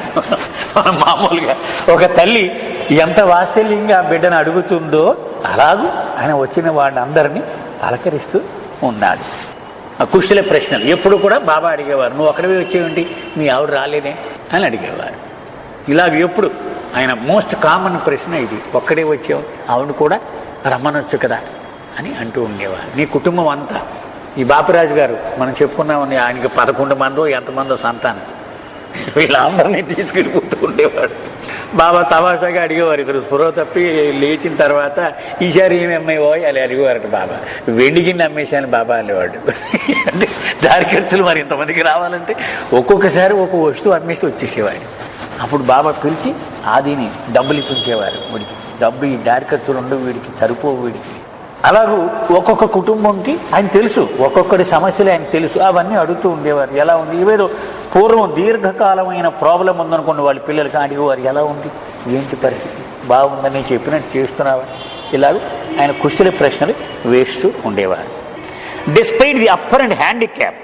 మామూలుగా ఒక తల్లి ఎంత వాత్సల్యంగా ఆ బిడ్డను అడుగుతుందో అలాగూ ఆయన వచ్చిన వాడిని అందరినీ పలకరిస్తూ ఉన్నాడు. కుశల ప్రశ్నలు ఎప్పుడు కూడా బాబా అడిగేవారు, నువ్వు ఒక్కడివే వచ్చేవేంటి, మీ ఆవిడ రాలేదే అని అడిగేవారు. ఇలాగ ఎప్పుడు ఆయన మోస్ట్ కామన్ ప్రశ్న ఇది, ఒక్కడే వచ్చావు, ఆవిడ కూడా రమ్మనొచ్చు కదా అని అంటూ ఉండేవారు. నీ కుటుంబం అంతా, ఈ బాపిరాజు గారు మనం చెప్పుకున్నామని ఆయనకి 11 మందో ఎంతమందో సంతానం, వీళ్ళందరినీ తీసుకెళ్ళిపోతూ ఉండేవాడు. బాబా తమాషాగా అడిగేవారు, ఇద్దరు స్పృహ తప్పి లేచిన తర్వాత ఈసారి ఏమి అమ్మాయివో అని అడిగేవారట. బాబా వెండి గిన్నె అమ్మేశాను బాబా అనేవాడు. అంటే దారి ఖర్చులు మరి ఇంతమందికి రావాలంటే ఒక్కొక్కసారి ఒక్కొక్క వస్తువు అమ్మేసి వచ్చేసేవాడు. అప్పుడు బాబా పిలిచి ఆదిని డబ్బులు ఇప్పించేవారు. వీడికి డబ్బు, ఈ దారి ఖర్చులు ఉండవు, వీడికి సరిపోవు వీడికి. అలాగూ ఒక్కొక్క కుటుంబంకి ఆయన తెలుసు, ఒక్కొక్కరి సమస్యలు ఆయన తెలుసు, అవన్నీ అడుగుతూ ఉండేవారు. ఎలా ఉంది, ఏదో పూర్వం దీర్ఘకాలమైన ప్రాబ్లం ఉందనుకోండి, వాళ్ళ పిల్లలకి అడిగేవారు, ఎలా ఉంది, ఏంటి పరిస్థితి, బాగుందని చెప్పినట్టు చేస్తున్నావా, ఇలాగ ఆయన కుశల ప్రశ్నలు వేస్తూ ఉండేవారు. Despite the apparent handicap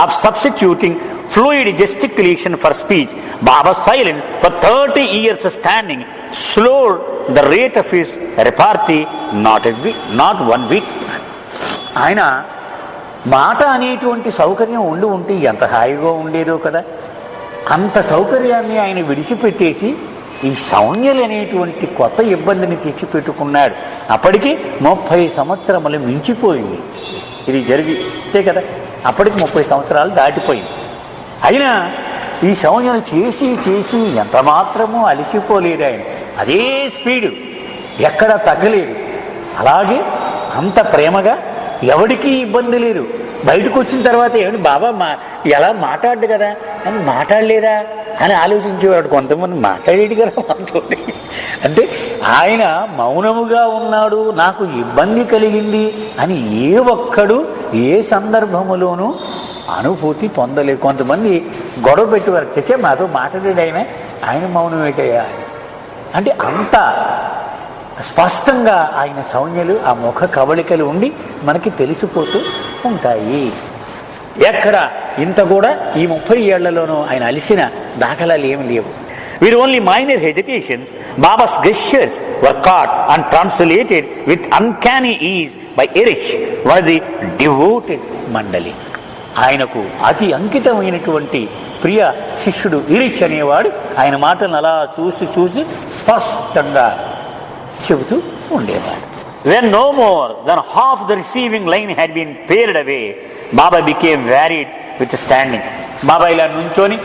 of substituting fluid gesticulation for speech, Baba's silence for 30 years standing slowed the rate of his repartee not one bit. ఆయన మాట అనేటువంటి సౌకర్యం ఉండి ఎంత హాయిగా ఉండేదో కదా, అంత సౌకర్యాన్ని ఆయన విడిచిపెట్టేసి ఈ సౌన్యలు అనేటువంటి కొత్త ఇబ్బందిని తెచ్చిపెట్టుకున్నాడు. అప్పటికి 30 సంవత్సరములు మించిపోయింది. ఇది జరిగితే కదా, అప్పటికి 30 సంవత్సరాలు దాటిపోయింది. అయినా ఈ సౌన్యాలు చేసి చేసి ఎంత మాత్రమూ అలిసిపోలేదు ఆయన. అదే స్పీడు, ఎక్కడా తగ్గలేదు. అలాగే అంత ప్రేమగా, ఎవడికి ఇబ్బంది లేదు. బయటకు వచ్చిన తర్వాత ఏమిటి బాబా ఎలా మాట్లాడు కదా అని మాట్లాడలేదా అని ఆలోచించేవాడు. కొంతమంది మాట్లాడేది కదా మనతో. అంటే ఆయన మౌనముగా ఉన్నాడు, నాకు ఇబ్బంది కలిగింది అని ఏ ఒక్కడు ఏ సందర్భములోనూ అనుభూతి పొందలేదు. కొంతమంది గొడవ పెట్టేవారు, తెచ్చే మాతో మాట్లాడేది ఆయన మౌనం ఏంటయ్యా అంటే అంత స్పష్టంగా ఆయన సౌజ్ఞలు, ఆ ముఖ కవళికలు ఉండి మనకి తెలిసిపోతూ ఉంటాయి. ఎక్కడ ఇంత కూడా ఈ 30 ఏళ్లలోనూ ఆయన అలిసిన దాఖలాలు ఏమి లేవు. With only minor hesitations, Baba's gestures were caught and translated with uncanny ease by Erich, one of the devoted Mandali. ఆయనకు అతి అంకితమైనటువంటి ప్రియ శిష్యుడు ఇరిచ్ అనేవాడు ఆయన మాటలను అలా చూసి చూసి స్పష్టంగా చెబుతూ ఉండేవాడు. When no more than half the receiving line had been pared away, Baba became wearied with standing. బాబా ఇలా నుంచొని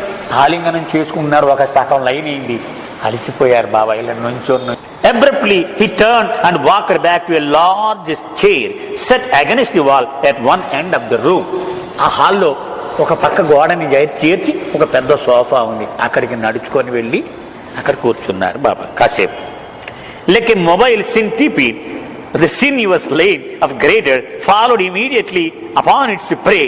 ఆలింగనం చేసుకున్నారు. ఒక సగం లైన్ అయింది, అలసిపోయారు బాబా ఇలా నుంచొని. Abruptly he turned and walked back to a large chair set against the wall at one end of the room. ఆ హాల్లో ఒక పక్క గోడని చేర్చి ఒక పెద్ద సోఫా ఉంది, అక్కడికి నడుచుకొని వెళ్ళి అక్కడ కూర్చున్నారు బాబా కాసేపు. Like a mobile centipede, the sinuous line of greater followed immediately upon its prey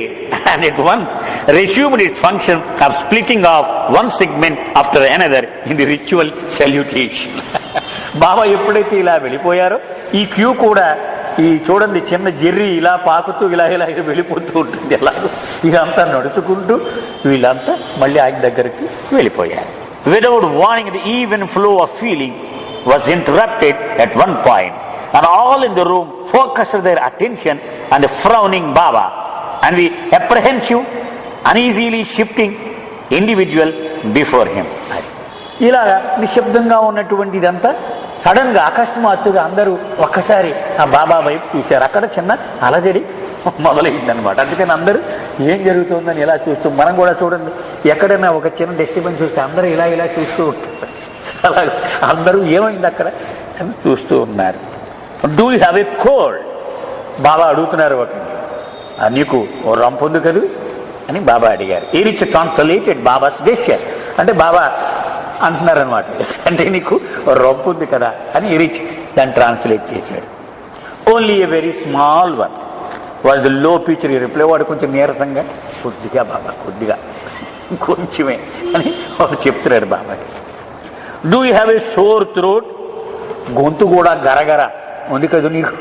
and at once resumed its function of splitting off one segment after another in the ritual salutation. బాబా ఎప్పుడైతే ఇలా వెళ్ళిపోయారో ఈ queue కూడా ఈ చూడండి చిన్న Jerry ఇలా పాకుతూ ఇలా ఇలా వెళ్ళిపోతూ ఉంటుంది. ఎలా ఇదంతా నడుచుకుంటూ వీళ్ళంతా మళ్ళీ ఆయన దగ్గరికి వెళ్ళిపోయారు. Without warning, the even flow of feeling was interrupted at one point, and all in the room focused their attention on the frowning Baba and the apprehensive, uneasily shifting individual before him. ఇలాగా నిశ్శబ్దంగా ఉన్నటువంటిదంతా sudden గా అకస్మాత్తుగా అందరూ ఒక్కసారి ఆ బాబా వైపు చూశారు. అక్కడ చిన్న అలజడి మొదలైందనమాట. అందుకని అందరూ ఏం జరుగుతుందని ఇలా చూస్తూ, మనం కూడా చూడండి ఎక్కడైనా ఒక చిన్న డిస్టర్బెన్స్ చూస్తే అందరూ ఇలా ఇలా చూస్తూ ఉంటారు. అలా అందరూ ఏమైంది అక్కడ అని చూస్తూ ఉన్నారు. Do you have a cold? Baba అడుగుతున్నారు ఒకటి, నీకు ఓ రంపు ఉంది కదూ అని బాబా అడిగారు. ఈ రిచ్ ట్రాన్స్లేటెడ్ బాబాస్ జెస్చర్, అంటే బాబా అంటున్నారు అనమాట, అంటే నీకు రొంపు ఉంది కదా అని ఈ రిచ్ దాన్ని ట్రాన్స్లేట్ చేశాడు. Only a very small one was the low pitcher reply. వాడు కొంచెం నీరసంగా, కొద్దిగా బాబా కొద్దిగా, కొంచెమే అని వాడు చెప్తున్నాడు బాబాకి. Do you have A sore throat? గొంతు కూడా గరగర ఉంది కదూ నీకు,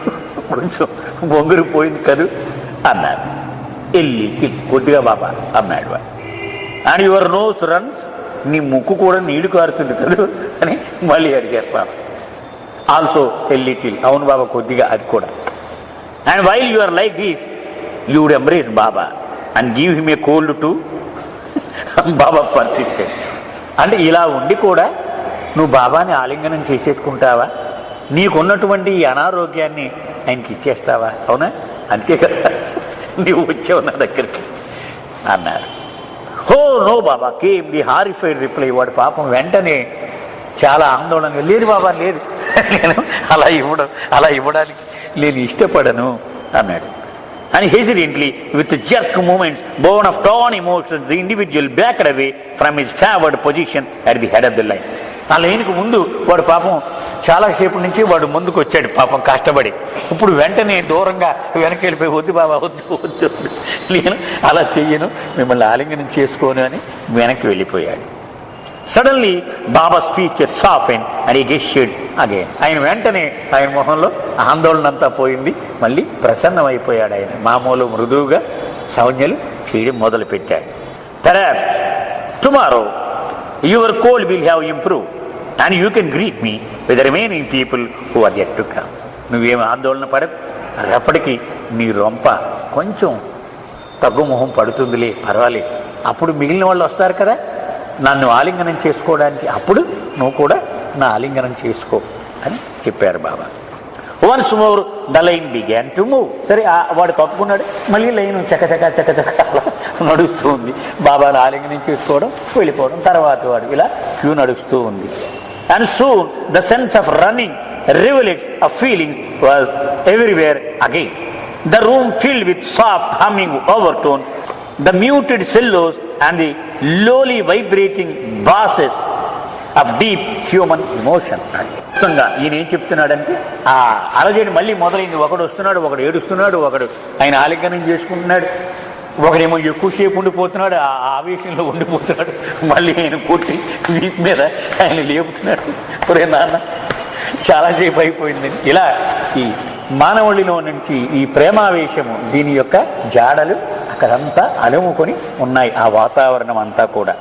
కొంచెం బొంగురు పోయింది కదూ అన్నారు. వెళ్ళి కొద్దిగా బాబా అన్నాడు వాడు. అండ్ యువర్ నోస్ రన్స్, నీ ముక్కు కూడా నీళ్లు కారుతుంది కదూ అని మళ్ళీ అడిగారు బాబా. ఆల్సో లిటిల్, అవును బాబా కొద్దిగా అది కూడా. And while you are like this you would embrace Baba and give him a cold too. Baba persisted, అంటే ఇలా ఉండి కూడా నువ్వు బాబాని ఆలింగనం చేసేసుకుంటావా? నీకున్నటువంటి ఈ అనారోగ్యాన్ని ఆయనకి ఇచ్చేస్తావా? అవునా, అందుకే కదా నీవు వచ్చావు నా దగ్గరికి అన్నారు. Oh no Baba came the horrified reply. వాడు పాపం వెంటనే చాలా ఆందోళనగా, లేదు బాబా లేదు, నేను అలా ఇవ్వడానికి నేను ఇష్టపడను అన్నాడు. And hesitantly, with jerk movements born of torn emotions, the individual backed away from his favored position at the head of the line. ఆ లైన్కు ముందు వాడు పాపం చాలాసేపు నుంచి వాడు ముందుకు వచ్చాడు పాపం కష్టపడి. ఇప్పుడు వెంటనే దూరంగా వెనక్కి వెళ్ళిపోయి, వద్దు బాబా వద్దు వద్దు, నేను అలా చెయ్యను, మిమ్మల్ని ఆలింగనం చేసుకోను అని వెనక్కి వెళ్ళిపోయాడు. Suddenly Baba's feature soften and he gestured again. ఆయన వెంటనే ఆయన మొహంలో ఆందోళన అంతా పోయింది, మళ్ళీ ప్రసన్నమైపోయాడు. ఆయన మామూలు మృదువుగా సౌజ్ఞలు చేయడం మొదలుపెట్టాడు. Perhaps tomorrow your cold will have improve and you can greet me with the remaining people who are yet to come. నువ్వేం ఆందోళన పడకు, రేపటికి నీ రొంప కొంచెం తగ్గుముఖం పడుతుందిలే, పర్వాలేదు. అప్పుడు మిగిలిన వాళ్ళు వస్తారు కదా నన్ను ఆలింగనం చేసుకోవడానికి, అప్పుడు నువ్వు కూడా నా ఆలింగనం చేసుకో అని చెప్పారు Baba. Once more the line began to move. సరే వాడు తప్పుకున్నాడు, మళ్ళీ లైన్ చకచక నడుస్తూ ఉంది. బాబాను ఆలింగనం చేసుకోవడం, వెళ్ళిపోవడం, తర్వాత వాడు ఇలా క్యూ నడుస్తూ ఉంది. And soon the sense of running rivulets of feelings was everywhere again. The room filled with soft humming overtone, the muted cellos and the lowly vibrating basses of deep human emotion. ఈయన ఏం చెప్తున్నాడంటే ఆ అలజడి మళ్ళీ మొదలైంది. ఒకడు వస్తున్నాడు, ఒకడు ఏడుస్తున్నాడు, ఒకడు ఆయన ఆలింగనం చేసుకుంటున్నాడు, ఒకడేమో ఎక్కువసేపు ఉండిపోతున్నాడు, ఆ ఆవేశంలో ఉండిపోతున్నాడు. మళ్ళీ ఆయన కొట్టి వీపు మీద ఆయన లేపుతున్నాడు, ఒరే నాన్న చాలాసేపు అయిపోయింది. ఇలా ఈ మానవుడిలో నుంచి ఈ ప్రేమావేశము, దీని యొక్క జాడలు అక్కడంతా అలుముకొని ఉన్నాయి, ఆ వాతావరణం అంతా కూడా.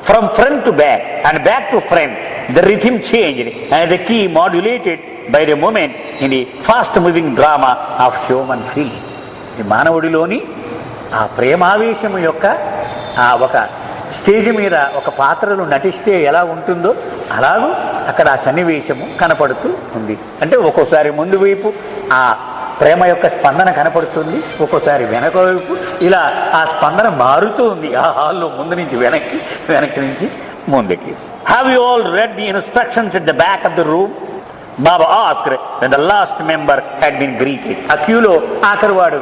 From front to back and back to front the rhythm changed and the key modulated by the moment in the fast moving drama of human feeling. ఈ మానవుడిలోని ఆ ప్రేమావేశము యొక్క ఒక స్టేజ్ మీద ఒక పాత్రలు నటిస్తే ఎలా ఉంటుందో అలాగూ అక్కడ ఆ సన్నివేశము కనపడుతూ ఉంది. అంటే ఒక్కోసారి ముందు వైపు ఆ ప్రేమ యొక్క స్పందన కనపడుతుంది, ఒక్కోసారి వెనక వైపు ఇలా ఆ స్పందన మారుతూ ఉంది. ఆ హాల్లో ముందు నుంచి వెనక్కి, వెనక్కి నుంచి ముందుకి. Have you all red the instructions at the back of the room? Baba asked when the last member had been greeted. ఆ క్యూలో ఆఖరి వాడు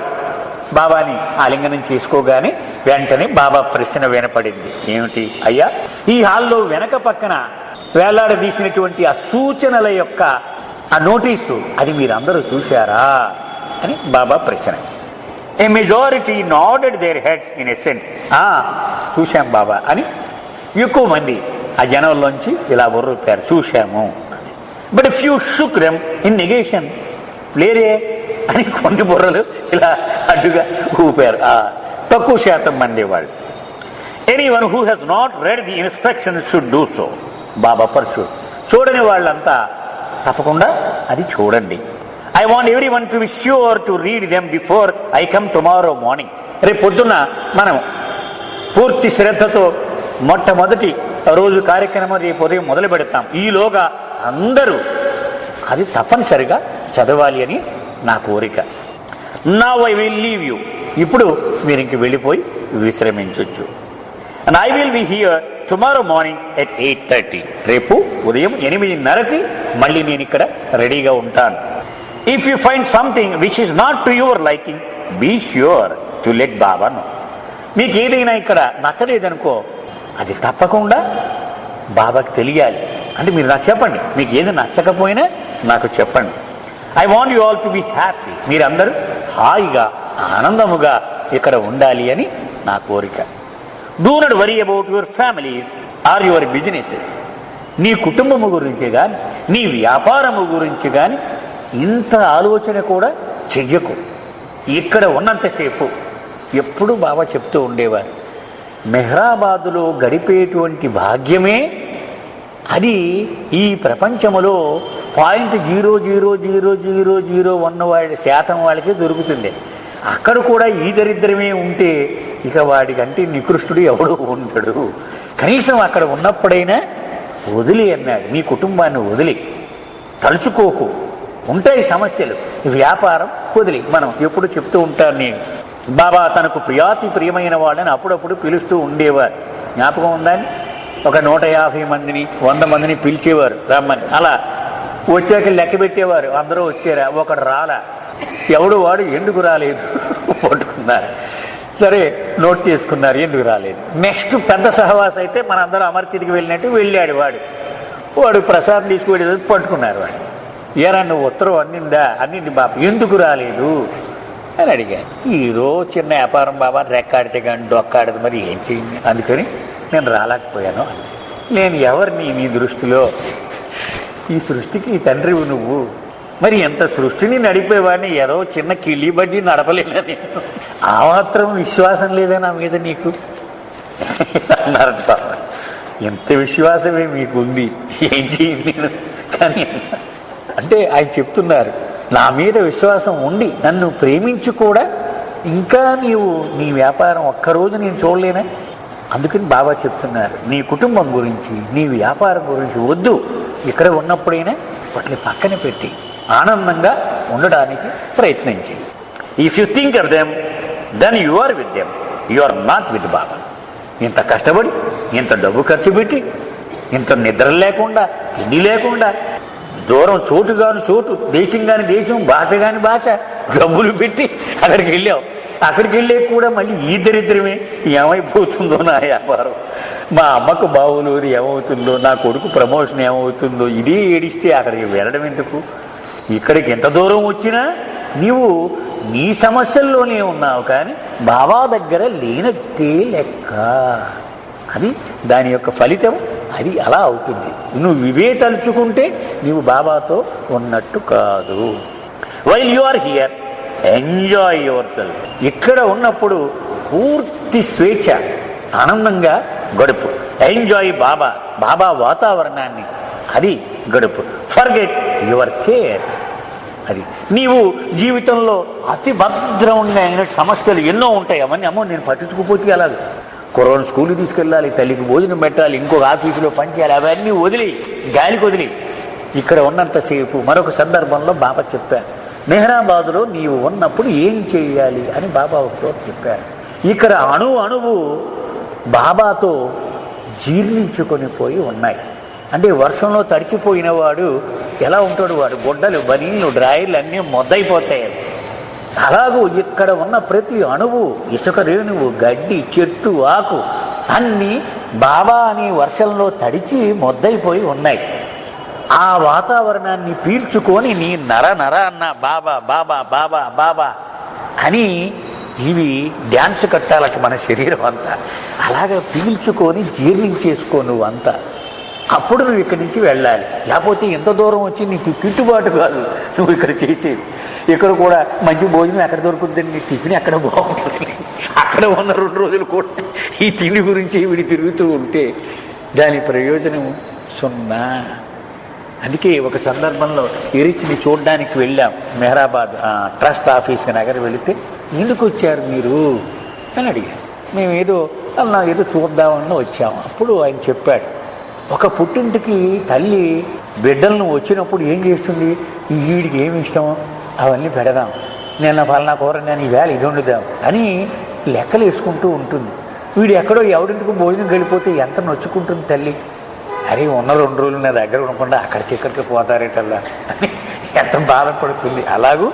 బాబాని ఆలింగనం చేసుకోగానే వెంటనే బాబా ప్రశ్న వినపడింది. ఏమిటి అయ్యా? ఈ హాల్లో వెనక పక్కన వేలాడదీసినటువంటి ఆ సూచనల యొక్క ఆ నోటీసు, అది మీరందరూ చూశారా అని బాబా ప్రశ్న. A majority nodded their heads in assent. చూశాం బాబా అని ఎక్కువ మంది ఆ జనంలోంచి ఇలా ఊరుపారు, చూశాము. But few shook them in negation. లేరే అని కొన్ని బుర్రలు ఇలా అడ్డుగా ఊపారు. తక్కువ శాతం మంది వాళ్ళు. Anyone who has not red the instructions should do so. Baba pursued. చూడని వాళ్ళంతా తప్పకుండా అది చూడండి. I want every one to be sure to read them before I come tomorrow morning. రేపు పొద్దున్న మనం పూర్తి శ్రద్ధతో మొట్టమొదటి రోజు కార్యక్రమం రేపు ఉదయం మొదలు పెడతాం. ఈలోగా అందరూ అది తప్పనిసరిగా చదవాలి అని నా కోరిక. Now I will leave you. ఇప్పుడు మీరు ఇంక వెళ్ళిపోయి విశ్రమించొచ్చు. And I will be here tomorrow morning at 8:30. రేపు ఉదయం 8:30కి మళ్ళీ నేను ఇక్కడ రెడీగా ఉంటాను. If you find something which is not to your liking, be sure to let Baba know. మీకు ఏదైనా ఇక్కడ నచ్చలేదనుకో, అది తప్పకుండా బాబాకి తెలియాలి. అంటే మీరు నాకు చెప్పండి, మీకు ఏది నచ్చకపోయినా నాకు చెప్పండి. I want you all to be happy. మీరందరూ హాయిగా ఆనందముగా ఇక్కడ ఉండాలి అని నా కోరిక. Do not worry about your families or your businesses. నీ కుటుంబము గురించి కానీ నీ వ్యాపారము గురించి కానీ ఇంత ఆలోచన కూడా చెయ్యకు. ఇక్కడ ఉన్నంతసేపు ఎప్పుడు బాబా చెప్తూ ఉండేవారు, మెహ్రాబాదులో గడిపేటువంటి భాగ్యమే అది ఈ ప్రపంచములో 0.00001% వాళ్ళకే దొరుకుతుంది. అక్కడ కూడా ఈ దరిద్రమే ఉంటే ఇక వాడికంటే నికృష్టుడు ఎవడూ ఉండడు. కనీసం అక్కడ ఉన్నప్పుడైనా వదిలి అన్నాడు, నీ కుటుంబాన్ని వదిలి తలుచుకోకు. ఉంటాయి సమస్యలు, వ్యాపారం వదిలి. మనం ఎప్పుడు చెప్తూ ఉంటాను నేను, బాబా తనకు ప్రియాతి ప్రియమైన వాళ్ళని అప్పుడప్పుడు పిలుస్తూ ఉండేవారు. జ్ఞాపకం ఉందని ఒక 150 మందిని 100 మందిని పిలిచేవారు రమ్మని. అలా వచ్చాక లెక్క పెట్టేవారు, అందరూ వచ్చారా, ఒకడు రాలా. ఎవడు వాడు ఎందుకు రాలేదు పట్టుకున్నారు. సరే నోట్ చేసుకున్నారు, ఎందుకు రాలేదు. నెక్స్ట్ పెద్ద సహవాసం అయితే మనందరూ అమర్తికి వెళ్ళినట్టు వెళ్ళాడు వాడు ప్రసాదం తీసుకువెళ్ళేది పట్టుకున్నారు. వాడు ఏరా నువ్వు ఉత్తరం అందిందా? అందింది బాబా, ఎందుకు రాలేదు అని అడిగాను. ఈరో చిన్న వ్యాపారం బాబా, రెక్కాడితే కానీ డొక్కాడదు, మరి ఏం చేయండి, అందుకని నేను రాలేకపోయాను. నేను ఎవరిని నీ దృష్టిలో? ఈ సృష్టికి తండ్రివి నువ్వు. మరి ఎంత సృష్టిని నడిపేవాడిని ఏదో చిన్న కిళ్ళి బడ్డీ నడపలేనా నేను? ఆ మాత్రం విశ్వాసం లేదా నా మీద నీకు అన్నారు. ఎంత విశ్వాసమే మీకు ఉంది, ఏం చేయండి నేను. కానీ అంటే ఆయన చెప్తున్నారు, నా మీద విశ్వాసం ఉండి నన్ను ప్రేమించి కూడా ఇంకా నీవు నీ వ్యాపారం ఒక్కరోజు నేను చూడలేనా? అందుకని బాబా చెప్తున్నారు, నీ కుటుంబం గురించి నీ వ్యాపారం గురించి వద్దు. ఇక్కడ ఉన్నప్పుడైనా వాటిని పక్కన పెట్టి ఆనందంగా ఉండడానికి ప్రయత్నించి. If you think of them then you are with them, you are not with Baba. ఇంత కష్టపడి, ఇంత డబ్బు ఖర్చు పెట్టి, ఇంత నిద్ర లేకుండా, తిండి లేకుండా, దూరం చోటు కాని చోటు, దేశం కాని దేశం, భాష కాని భాష, డబ్బులు పెట్టి అక్కడికి వెళ్ళావు. అక్కడికి వెళ్ళే కూడా మళ్ళీ ఈ దరిద్రమే. ఏమైపోతుందో నా వ్యాపారం, మా అమ్మకు బావులూరి ఏమవుతుందో, నా కొడుకు ప్రమోషన్ ఏమవుతుందో, ఇదే ఏడిస్తే అక్కడికి వెళ్ళడం ఎందుకు? ఇక్కడికి ఎంత దూరం వచ్చినా నీవు నీ సమస్యల్లోనే ఉన్నావు, కానీ బాబా దగ్గర లేనట్టే లెక్క. అది దాని యొక్క ఫలితం, అది అలా అవుతుంది. నువ్వు ఇవే తలుచుకుంటే నీవు బాబాతో ఉన్నట్టు కాదు. While you are here enjoy yourself. ఇక్కడ ఉన్నప్పుడు పూర్తి స్వేచ్ఛ, ఆనందంగా గడుపు. ఎంజాయ్ బాబా వాతావరణాన్ని, అది గడుపు. Forget your care. అది నీవు జీవితంలో అతి భద్రమైన సమస్యలు ఎన్నో ఉంటాయి. అవన్నీ అమ్మో నేను పట్టించుకుపోతే అలాగే, కుర్రోని స్కూల్కి తీసుకెళ్ళాలి, తల్లికి భోజనం పెట్టాలి, ఇంకొక ఆఫీసులో పనిచేయాలి, అవన్నీ వదిలి గాలికి వదిలి ఇక్కడ ఉన్నంతసేపు. మరొక సందర్భంలో బాబా చెప్పారు, మెహ్రాబాదులో నీవు ఉన్నప్పుడు ఏం చేయాలి అని బాబా ఒకతో చెప్పారు. ఇక్కడ అణువు బాబాతో జీర్ణించుకొని పోయి ఉన్నాయి. అంటే వర్షంలో తడిచిపోయిన వాడు ఎలా ఉంటాడు, వాడు గుడ్డలు, బనీళ్ళు, డ్రాయిలు అన్నీ మొద్దయిపోతాయి. అలాగూ ఇక్కడ ఉన్న ప్రతి అణువు, ఇసుక రేణువు, గడ్డి, చెట్టు, ఆకు అన్నీ బాబా అని వర్షంలో తడిచి మొద్దయిపోయి ఉన్నాయి. ఆ వాతావరణాన్ని పీల్చుకొని నీ నర అన్న బాబా బాబా బాబా బాబా అని ఇవి డ్యాన్స్ కట్టాలట మన శరీరం అంతా. అలాగే పీల్చుకొని జీర్ణించేసుకో నువ్వు అంతా. అప్పుడు నువ్వు ఇక్కడి నుంచి వెళ్ళాలి. లేకపోతే ఎంత దూరం వచ్చి నీకు గిట్టుబాటు కాదు నువ్వు ఇక్కడ చేసేది. ఇక్కడ కూడా మంచి భోజనం ఎక్కడ దొరుకుతుందండి, నీ టిఫిన్ ఎక్కడ బాగుంటుంది. అక్కడ ఉన్న 2 రోజులు కూడా ఈ తిండి గురించి వీడి తిరుగుతూ ఉంటే దాని ప్రయోజనం 0. అందుకే ఒక సందర్భంలో ఎరిచిని చూడడానికి వెళ్ళాం. మెహ్రాబాద్ ట్రస్ట్ ఆఫీస్కి నగర వెళితే, ఎందుకు వచ్చారు మీరు అని అడిగారు. మేము ఏదో చూద్దామని వచ్చాము. అప్పుడు ఆయన చెప్పాడు, ఒక పుట్టింటికి తల్లి బిడ్డలను వచ్చినప్పుడు ఏం చేస్తుంది, వీడికి ఏమి ఇష్టమో అవన్నీ పెడదాం, నేను పలానా కూర నేను ఈవేళ ఇది వండుదాం అని లెక్కలు వేసుకుంటూ ఉంటుంది. వీడు ఎక్కడో ఎవరింటికి భోజనం వెళ్ళిపోతే ఎంత నొచ్చుకుంటుంది తల్లి. అరే ఉన్న 2 రోజులు నా దగ్గర ఉండకుండా అక్కడికి ఇక్కడికి పోతారేటల్లా అని ఎంత బాధపడుతుంది. అలాగూ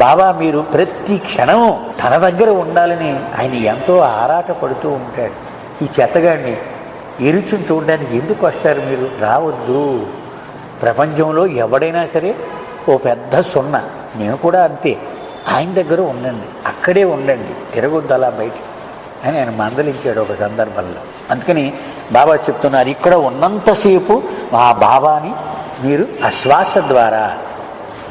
బాబా మీరు ప్రతి క్షణము తన దగ్గర ఉండాలని ఆయన ఎంతో ఆరాటపడుతూ ఉంటాడు. ఈ చెత్తగాడిని ఎరుచుని చూడడానికి ఎందుకు వస్తారు మీరు? రావద్దు. ప్రపంచంలో ఎవడైనా సరే ఓ పెద్ద సున్నా, మేము కూడా అంతే. ఆయన దగ్గర ఉండండి, అక్కడే ఉండండి, తిరగొద్దు అలా బయట అని ఆయన మందలించాడు ఒక సందర్భంలో. అందుకని బాబా చెప్తున్నారు, ఇక్కడ ఉన్నంతసేపు ఆ బాబాని మీరు ఆ శ్వాస ద్వారా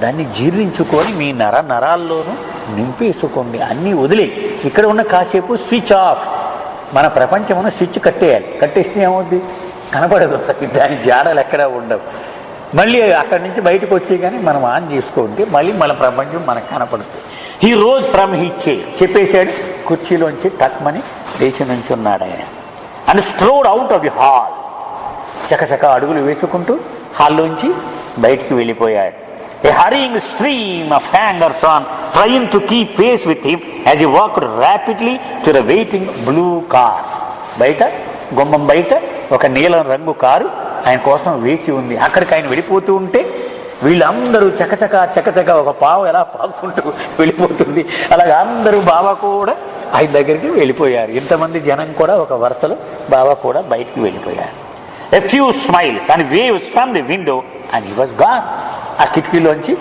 దాన్ని జీర్ణించుకొని మీ నరాల్లోనూ నింపేసుకోండి. అన్నీ వదిలే ఇక్కడ ఉన్న కాసేపు స్విచ్ ఆఫ్. మన ప్రపంచమును స్విచ్ కట్టేయాలి. కట్టేస్తే ఏమవుద్ది? కనపడదు, దాని జాడలు ఎక్కడా ఉండవు. మళ్ళీ అక్కడి నుంచి బయటకు వచ్చే కానీ మనం ఆన్ చేసుకుంటే మళ్ళీ మన ప్రపంచం మనకు కనపడుతుంది. He rose from he chair, చెప్పేశాడు, కుర్చీలోంచి టక్మని లేచి నుంచి ఉన్నాడు ఆయన. And strode out of the hall, చకచక అడుగులు వేసుకుంటూ హాల్లోంచి బయటికి వెళ్ళిపోయాడు. A hurrying stream of hangers on trying to keep pace with him as he walked rapidly to the waiting blue car. బయట గుమ్మం బయట ఒక నీలం రంగు కారు ఆయన కోసం వేచి ఉంది. అక్కడికి ఆయన వెళ్ళిపోతూ ఉంటే వీళ్ళందరూ చకచక ఒక పావు ఎలా పాకుంటూ వెళ్ళిపోతుంది, అలాగే అందరూ బాబా కూడా ఆయన దగ్గరికి వెళ్ళిపోయారు. ఇంతమంది జనం కూడా ఒక వరుసలో బాబా కూడా బయటికి వెళ్ళిపోయారు. A few smiles and waves from the window and he was gone. ఆ కిటికీలోంచి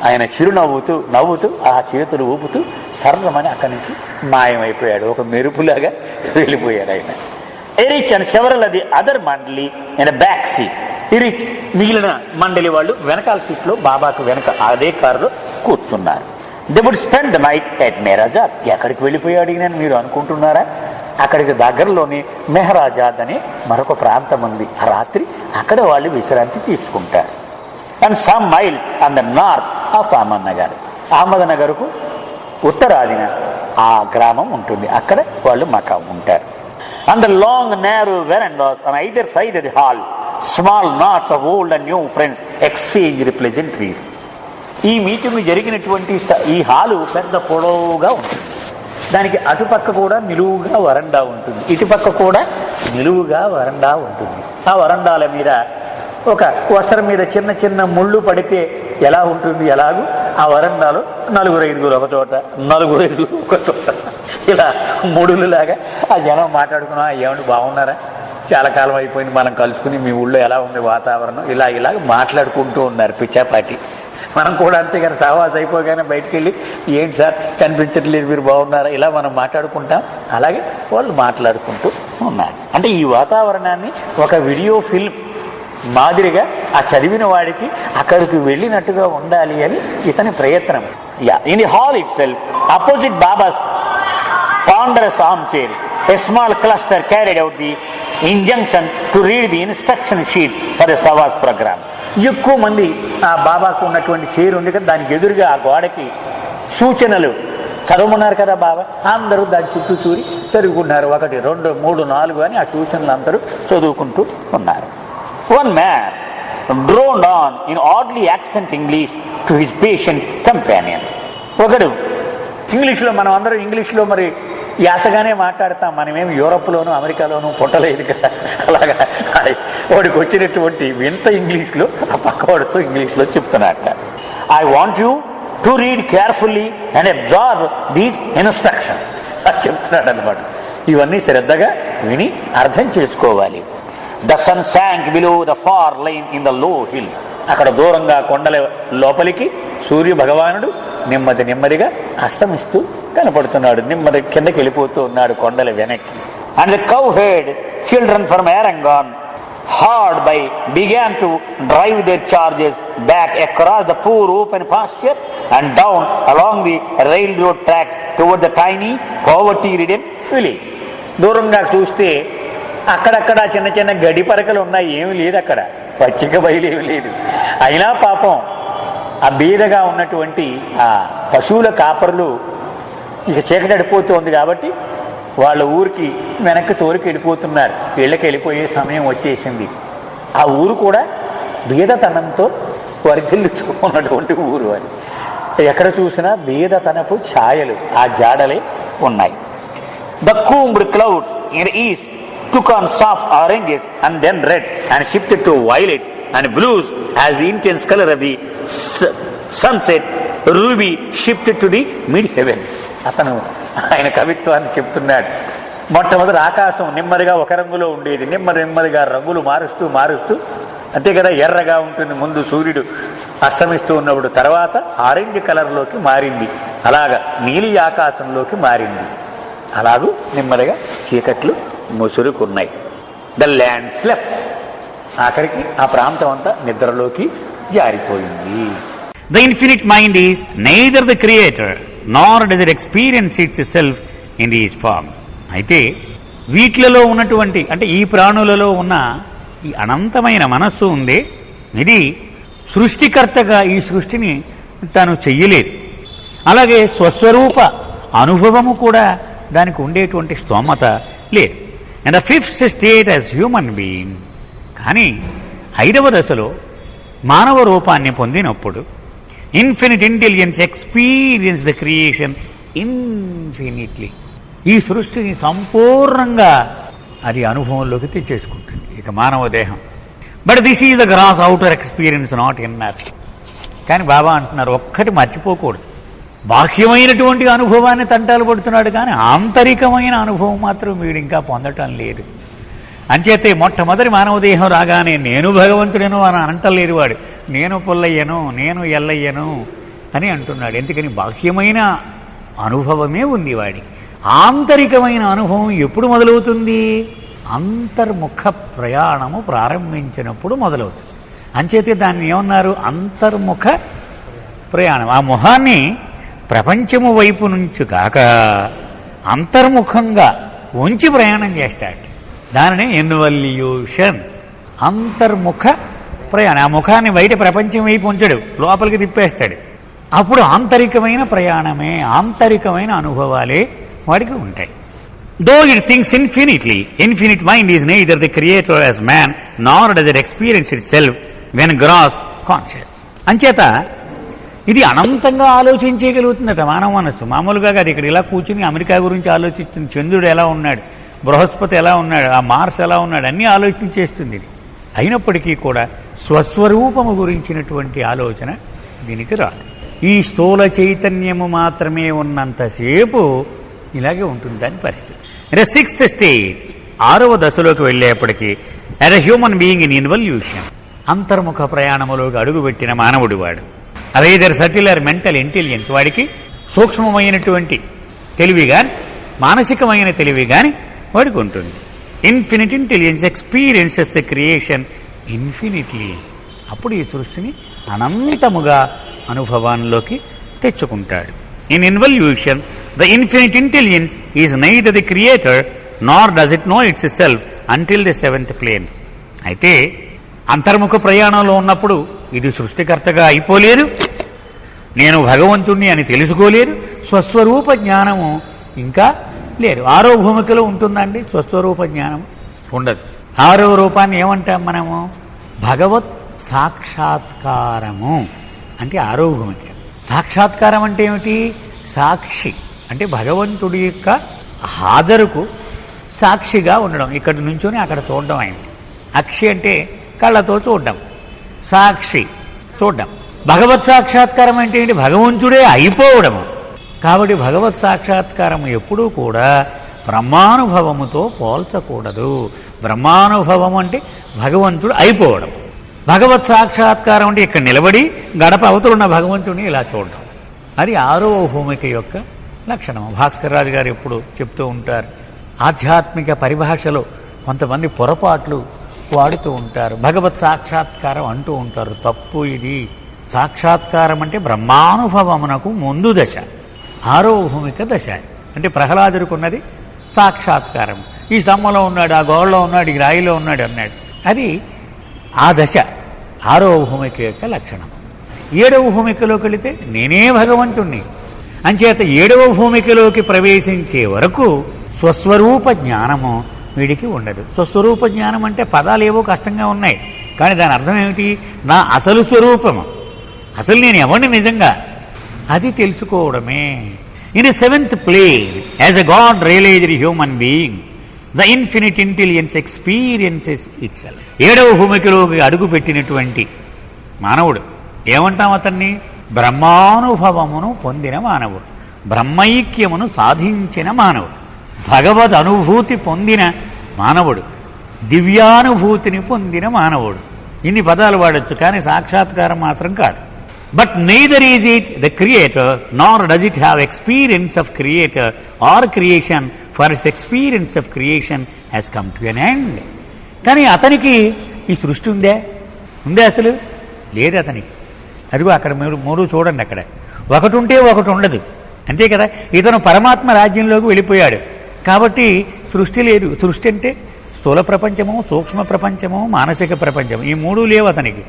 ఆయన చిరునవ్వుతూ నవ్వుతూ ఆ చేతులు ఊపుతూ సర్వమని అక్కడి నుంచి మాయమైపోయాడు. ఒక మెరుపులాగా వెళ్ళిపోయాడు ఆయన. ఎరిచ్ అండ్ సెవరల్ అది అదర్ మండలి ఇన్ బ్యాక్ సీట్. ఎరిచ్ మిగిలిన మండలి వాళ్ళు వెనకాల సీట్లో బాబాకు వెనక అదే కారులో కూర్చున్నారు. They would spend the night at Meherabad. ఎక్కడికి వెళ్ళిపోయాడు నేను మీరు అనుకుంటున్నారా? అక్కడికి దగ్గరలోని మెహరాజాద్ అనే మరొక ప్రాంతం ఉంది. ఆ రాత్రి అక్కడ వాళ్ళు విశ్రాంతి తీసుకుంటారు. And some miles on the north of Ahmednagar. అహ్మద్నగర్కు ఉత్తరాదిన ఆ గ్రామం ఉంటుంది, అక్కడ వాళ్ళు మకాం ఉంటారు. And the long narrow verandas on either side of the hall small knots of old and new friends exchange pleasantries. ఈ మీటింగ్ జరిగినటువంటి ఈ హాలు పెద్ద పొడవుగా ఉంటుంది. దానికి అటుపక్క కూడా నిలువుగా వరండా ఉంటుంది, ఇటుపక్క కూడా నిలువుగా వరండా ఉంటుంది. ఆ వరండాల మీద ఒక వస్త్రం మీద చిన్న చిన్న ముళ్ళు పడితే ఎలా ఉంటుంది, ఎలాగూ ఆ వరండాలో 4-5 ఒక చోట, 4-5 ఒక చోట, ఇలా ముడులులాగా ఆ జనం మాట్లాడుకున్నా, ఏమంటే బాగున్నారా, చాలా కాలం అయిపోయింది మనం కలుసుకుని, మీ ఊళ్ళో ఎలా ఉంది వాతావరణం, ఇలాగ మాట్లాడుకుంటూ ఉన్నారు పిచ్చాపాటి. మనం కూడా అంతేగాని సహవాసం అయిపోగానే బయటికి వెళ్ళి ఏంటి సార్ కనిపించట్లేదు మీరు బాగున్నారా ఇలా మనం మాట్లాడుకుంటాం. అలాగే వాళ్ళు మాట్లాడుకుంటూ ఉన్నారు. అంటే ఈ వాతావరణాన్ని ఒక వీడియో ఫిల్మ్ మాదిరిగా ఆ చదివిన వాడికి అక్కడికి వెళ్ళినట్టుగా ఉండాలి అని ఇతని ప్రయత్నం. In the hall it self opposite babas ponderous armchair, a small cluster carried out the injunction to read the instruction sheets for the Savas program. ఎక్కువ మంది ఆ బాబాకు ఉన్నటువంటి చైర్ ఉంది కదా, దానికి ఎదురుగా ఆ గోడకి సూచనలు చదవమన్నారు కదా బాబా, అందరూ దాని చుట్టూ చూరి చదువుకున్నారు. 1, 2, 3, 4 అని ఆ సూచనలు అందరూ చదువుకుంటూ ఉన్నారు. One man droned on in oddly accent English to his patient companion. ఒకడు ఇంగ్లీష్లో, మనం అందరం ఇంగ్లీష్లో మరి యాసగానే మాట్లాడతాం, మనమేమి యూరోప్లోనూ అమెరికాలోనూ పుట్టలేదు కదా, అలాగా వాడికి వచ్చినటువంటి వింత ఇంగ్లీష్లో ఆ పక్కవాడితో ఇంగ్లీష్లో చెప్తున్నట్ట. I want you to read carefully and observe these instruction అని చెప్తున్నాడు అనమాట. ఇవన్నీ శ్రద్ధగా విని అర్థం చేసుకోవాలి. The sun sank below the far line in the low hill. అక్కడ దూరంగా కొండల లోపలికి సూర్య భగవానుడు నెమ్మదిగా అస్తమిస్తూ కనపడుతున్నాడు. నెమ్మది కిందకి వెళ్ళిపోతూ ఉన్నాడు కొండల వెనక్కి. And the cowherd children from Arangaon hard by began to drive their charges back across the poor open pasture and down along the railroad tracks toward the tiny poverty ridden village. దూరంగా చూస్తే అక్కడక్కడ చిన్న చిన్న గడి పరకలు ఉన్నాయి, ఏమి లేదు అక్కడ, పచ్చిక బయలేమి లేదు. అయినా పాపం ఆ బీదగా ఉన్నటువంటి ఆ పశువుల కాపరులు ఇక చీకటి అడిపోతుంది కాబట్టి వాళ్ళ ఊరికి వెనక్కి తోలికి వెళ్ళిపోతున్నారు. ఇళ్ళకి వెళ్ళిపోయే సమయం వచ్చేసింది. ఆ ఊరు కూడా బీదతనంతో వర్ధిల్లుచుకున్నటువంటి ఊరు అని. ఎక్కడ చూసినా బీదతనపు ఛాయలు, ఆ జాడలే ఉన్నాయి. The combed clouds in the east took on soft oranges and then reds and shifted to violets and blues as the intense color of the sunset ruby shifted to the mid-heavens. అతను ఆయన కవిత్వాన్ని చెప్తున్నాడు. మొట్టమొదటి ఆకాశం నెమ్మదిగా ఒక రంగులో ఉండేది, నెమ్మదిగా రంగులు మారుస్తూ అంతే కదా, ఎర్రగా ఉంటుంది ముందు సూర్యుడు అస్తమిస్తూ ఉన్నప్పుడు, తర్వాత ఆరెంజ్ కలర్లోకి మారింది, అలాగా నీలి ఆకాశంలోకి మారింది. అలాగూ నెమ్మదిగా చీకట్లు ముసురుకున్నాయి. ద ల్యాండ్ స్లెప్ట్, ఆఖరికి ఆ ప్రాంతం అంతా నిద్రలోకి జారిపోయింది. The infinite mind is neither the creator nor does it experience itself in these forms. అయితే వీటిలలో ఉన్నటువంటి, అంటే ఈ ప్రాణులలో ఉన్న ఈ అనంతమైన మనస్సు ఉందే, ఇది సృష్టికర్తగా ఈ సృష్టిని తాను చెయ్యలేదు. అలాగే స్వస్వరూప అనుభవము కూడా దానికి ఉండేటువంటి స్తోమత లేదు. And the fifth state as human being, కానీ 5వ దశలో మానవ రూపాన్ని పొందినప్పుడు infinite intelligence experience the creation infinitely. ఈ సృష్టిని సంపూర్ణంగా అది అనుభవంలోకి తెచ్చేసుకుంటుంది ఇక మానవ దేహం. But this is the gross outer experience, not inner. కానీ బాబా అంటున్నారు, ఒక్కటి మర్చిపోకూడదు, బాహ్యమైనటువంటి అనుభవాన్ని తంటాలు పడుతున్నాడు, కానీ ఆంతరికమైన అనుభవం మాత్రం వీడు ఇంకా పొందటం లేదు. అంచేతే మొట్టమొదటి మానవదేహం రాగానే నేను భగవంతుడను అని అంటలేదు వాడు, నేను పుల్లయ్యను, నేను ఎల్లయ్యను అని అంటున్నాడు. ఎందుకని బాహ్యమైన అనుభవమే ఉంది వాడి. ఆంతరికమైన అనుభవం ఎప్పుడు మొదలవుతుంది? అంతర్ముఖ ప్రయాణము ప్రారంభించినప్పుడు మొదలవుతుంది. అంచేతే దాన్ని ఏమన్నారు? అంతర్ముఖ ప్రయాణం. ఆ ముఖాన్ని ప్రపంచము వైపు నుంచి కాక అంతర్ముఖంగా ఉంచి ప్రయాణం చేస్తాడు. దానినే ఎన్వల్యూషన్, అంతర్ముఖ ప్రయాణం. ఆ ముఖాన్ని బయట ప్రపంచం వైపు ఉంచడు, లోపలికి తిప్పేస్తాడు. అప్పుడు ఆంతరికమైన ప్రయాణమే, ఆంతరికమైన అనుభవాలే వాడికి ఉంటాయి. Though it thinks infinitely, infinite mind is neither the creator as man nor does it experience itself when gross conscious. అంచేత ఇది అనంతంగా ఆలోచించగలుగుతుందట మానవ మనస్సు. మామూలుగా కాదు, ఇక్కడ ఇలా కూర్చుని అమెరికా గురించి ఆలోచిస్తుంది, చంద్రుడు ఎలా ఉన్నాడు, బృహస్పతి ఎలా ఉన్నాడు, ఆ మార్స్ ఎలా ఉన్నాడు, అన్నీ ఆలోచించేస్తుంది ఇది. అయినప్పటికీ కూడా స్వస్వరూపము గురించినటువంటి ఆలోచన దీనికి రాదు. ఈ స్థూల చైతన్యము మాత్రమే ఉన్నంతసేపు ఇలాగే ఉంటుంది దాని పరిస్థితి. అంటే 6th స్టేట్, 6వ దశలోకి వెళ్ళేప్పటికీ as a human being in involution, అంతర్ముఖ ప్రయాణములోకి అడుగుపెట్టిన మానవుడు వాడు. Either subtle or mental intelligence, వాడికి సూక్ష్మమైనటువంటి తెలివి గాని మానసికమైన తెలివి గాని వాడికి ఉంటుంది. Infinite intelligence experiences the creation infinitely. అప్పుడు ఈ సృష్టిని అనంతముగా అనుభవాల్లోకి తెచ్చుకుంటాడు. In involution the infinite intelligence is neither the creator nor does it know itself until the 7th plane. అయితే అంతర్ముఖ ప్రయాణంలో ఉన్నప్పుడు ఇది సృష్టికర్తగా అయిపోలేదు, నేను భగవంతుణ్ణి అని తెలుసుకోలేదు, స్వస్వరూప జ్ఞానము ఇంకా లేదు. 6వ భూమికలో ఉంటుందండి స్వస్వరూప జ్ఞానం? ఉండదు. 6వ రూపాన్ని ఏమంటాం మనము? భగవత్ సాక్షాత్కారము అంటే 6వ భూమిక. సాక్షాత్కారం అంటే ఏమిటి? సాక్షి అంటే భగవంతుడి యొక్క హాజరుకు సాక్షిగా ఉండడం, ఇక్కడ నుంచొని అక్కడ చూడడం అయింది. అక్షి అంటే కళ్ళతో చూడడం, సాక్షి చూడడం. భగవత్ సాక్షాత్కారం అంటే ఏంటి? భగవంతుడే అయిపోవడము. కాబట్టి భగవత్ సాక్షాత్కారం ఎప్పుడూ కూడా బ్రహ్మానుభవముతో పోల్చకూడదు. బ్రహ్మానుభవం అంటే భగవంతుడు అయిపోవడం. భగవత్ సాక్షాత్కారం అంటే ఇక్కడ నిలబడి గడప అవతలున్న భగవంతుడిని ఇలా చూడడం. అది 6వ భూమిక యొక్క లక్షణం. భాస్కర్ రాజు గారు ఎప్పుడు చెప్తూ ఉంటారు, ఆధ్యాత్మిక పరిభాషలో కొంతమంది పొరపాట్లు వాడుతూ ఉంటారు. భగవత్ సాక్షాత్కారం అంటూ ఉంటారు, తప్పు ఇది. సాక్షాత్కారం అంటే బ్రహ్మానుభవమునకు ముందు దశ, 6వ భూమిక దశ. అంటే ప్రహ్లాదుడికున్నది సాక్షాత్కారం. ఈ స్తంభంలో ఉన్నాడు, ఆ గోడలో ఉన్నాడు, ఈ రాయిలో ఉన్నాడు అన్నాడు. అది ఆ దశ 6వ భూమిక యొక్క లక్షణం. 7వ భూమికలోకి వెళితే నేనే భగవంతుణ్ణి. అంచేత 7వ భూమికలోకి ప్రవేశించే వరకు స్వస్వరూప జ్ఞానము వీడికి ఉండదు. స్వస్వరూప జ్ఞానం అంటే పదాలు ఏవో కష్టంగా ఉన్నాయి, కానీ దాని అర్థం ఏమిటి? నా అసలు స్వరూపము, అసలు నేను ఎవరిని నిజంగా, అది తెలుసుకోవడమే. In a seventh plane, as a God realised human being, the infinite intelligence experiences itself. 7వ భూమికలోకి అడుగు పెట్టినటువంటి మానవుడు ఏమంటాం అతన్ని? బ్రహ్మానుభవమును పొందిన మానవుడు, బ్రహ్మైక్యమును సాధించిన మానవుడు, భగవద్ అనుభూతి పొందిన మానవుడు, దివ్యానుభూతిని పొందిన మానవుడు. ఇన్ని పదాలు వాడచ్చు, కానీ సాక్షాత్కారం మాత్రం కాదు. But neither is it the creator, nor does it have experience of creator or creation, for its experience of creation has come to an end. కానీ అతనికి ఈ సృష్టి ఉందే? అసలు లేదు అతనికి. అదిగో అక్కడ మీరు మూడు చూడండి, అక్కడ ఒకటి ఉంటే ఒకటి ఉండదు, అంతే కదా. ఇతను పరమాత్మ రాజ్యంలోకి వెళ్ళిపోయాడు కాబట్టి సృష్టి లేదు. సృష్టి అంటే స్థూల ప్రపంచము, సూక్ష్మ ప్రపంచము, మానసిక ప్రపంచము, ఈ మూడు లేవు అతనికి.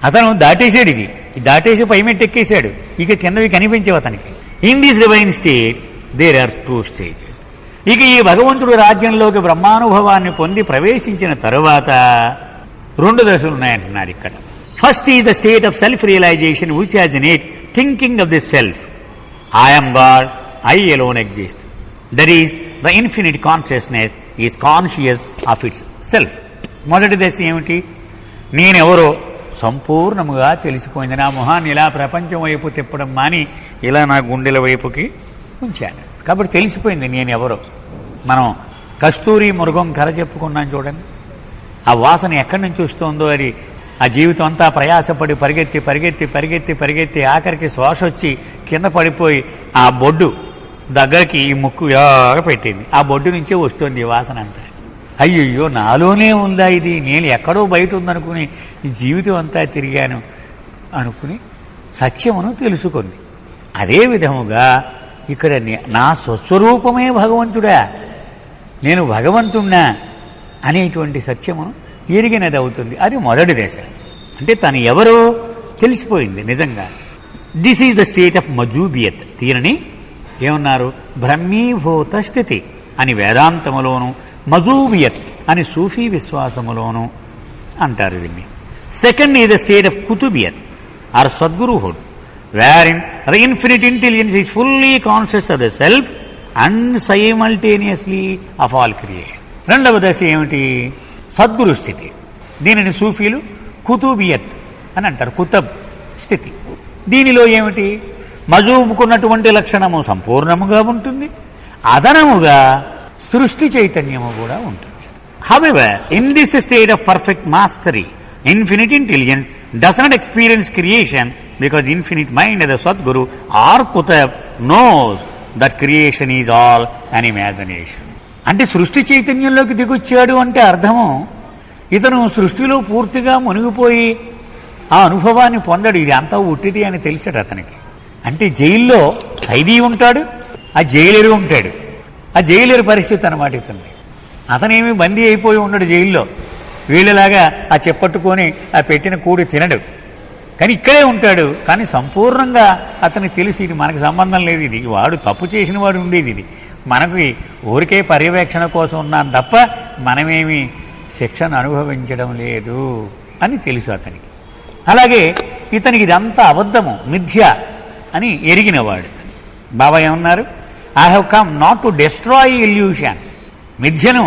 అతను దాటేశాడు, ఇది దాటేసి పైమెట్టు ఎక్కేశాడు, ఇక కిందవి కనిపించవు అతనికి. In this divine state there are 2 stages. ఇక ఈ భగవంతుడు రాజ్యంలోకి బ్రహ్మానుభవాన్ని పొంది ప్రవేశించిన తరువాత 2 దశలు ఉన్నాయంటున్నారు ఇక్కడ. First is the state of self realisation which has in it thinking of the self. I am God, I alone exist. That is, the infinite consciousness is conscious of itself. మొదటి దశ ఏమిటి? నేనెవరో సంపూర్ణముగా తెలిసిపోయింది. నా మొహాన్ని ఇలా ప్రపంచం వైపు తిప్పడం మాని ఇలా నా గుండెల వైపుకి ఉంచాను కాబట్టి తెలిసిపోయింది నేనెవరో. మనం కస్తూరి మృగం కథ చెప్పుకున్నాం చూడండి. ఆ వాసన ఎక్కడి నుంచి వస్తుందో, అది ఆ జీవితం అంతా ప్రయాసపడి పరిగెత్తి పరిగెత్తి పరిగెత్తి పరిగెత్తి ఆఖరికి శ్వాస వచ్చి కింద పడిపోయి ఆ బొడ్డు దగ్గరికి ఈ ముక్కు యాగా పెట్టింది. ఆ బొడ్డు నుంచే వస్తుంది ఈ వాసన అంతా. అయ్యయ్యో నాలోనే ఉందా ఇది, నేను ఎక్కడో బయట ఉందనుకుని ఈ జీవితం అంతా తిరిగాను అనుకుని సత్యమును తెలుసుకుంది. అదే విధముగా ఇక్కడ నా స్వస్వరూపమే భగవంతుడా, నేను భగవంతుణ్ణా అనేటువంటి సత్యమును ఎరిగినది అవుతుంది. అది మొదటి దశ. అంటే తను ఎవరో తెలిసిపోయింది నిజంగా. This is the state of majzoobiyat. దీనిని ఏమన్నారు? బ్రహ్మీభూత స్థితి అని వేదాంతములోను, మజూబియత్ అని సూఫీ విశ్వాసములోను అంటారు దీన్ని. Second is the state of qutubiyat or సద్గురుహుడ్, where in the infinite intelligence is fully conscious of the self and simultaneously of all creation. రెండవ దశ ఏమిటి? సద్గురు స్థితి. దీనిని సూఫీలు కుతుబియత్ అని అంటారు, కుతబ్ స్థితి. దీనిలో ఏమిటి? మజూబుకున్నటువంటి లక్షణము సంపూర్ణముగా ఉంటుంది, అదనముగా సృష్టి చైతన్యము కూడా ఉంటుంది. However in this state of perfect mastery, infinite intelligence does not experience creation because infinite mind the sadguru or qutub knows that creation is all an imagination. అంటే సృష్టి చైతన్యంలోకి దిగొచ్చాడు అంటే అర్థము ఇతను సృష్టిలో పూర్తిగా మునిగిపోయి ఆ అనుభవాన్ని పొందడు, ఇది అంతా ఉట్టిది అని తెలిసాడు అతనికి. అంటే జైల్లో ఖైదీ ఉంటాడు, ఆ జైలరు ఉంటాడు. ఆ జైలరు పరిస్థితి అన్నమాట ఇతను. అతనేమి బందీ అయిపోయి ఉండడు జైల్లో, వీళ్ళలాగా ఆ చెప్పట్టుకొని ఆ పెట్టిన కూడి తినడు, కానీ ఇక్కడే ఉంటాడు. కానీ సంపూర్ణంగా అతనికి తెలిసి ఇది మనకు సంబంధం లేదు, ఇది వాడు తప్పు చేసిన వాడు ఉండేది, ఇది మనకి ఊరికే పర్యవేక్షణ కోసం ఉన్నాం తప్ప మనమేమి శిక్షను అనుభవించడం లేదు అని తెలుసు అతనికి. అలాగే ఇతనికి ఇదంతా అబద్ధము, మిథ్య అని ఎరిగినవాడు. బాబా ఏమన్నారు? I have come not to destroy illusion. మిథ్యను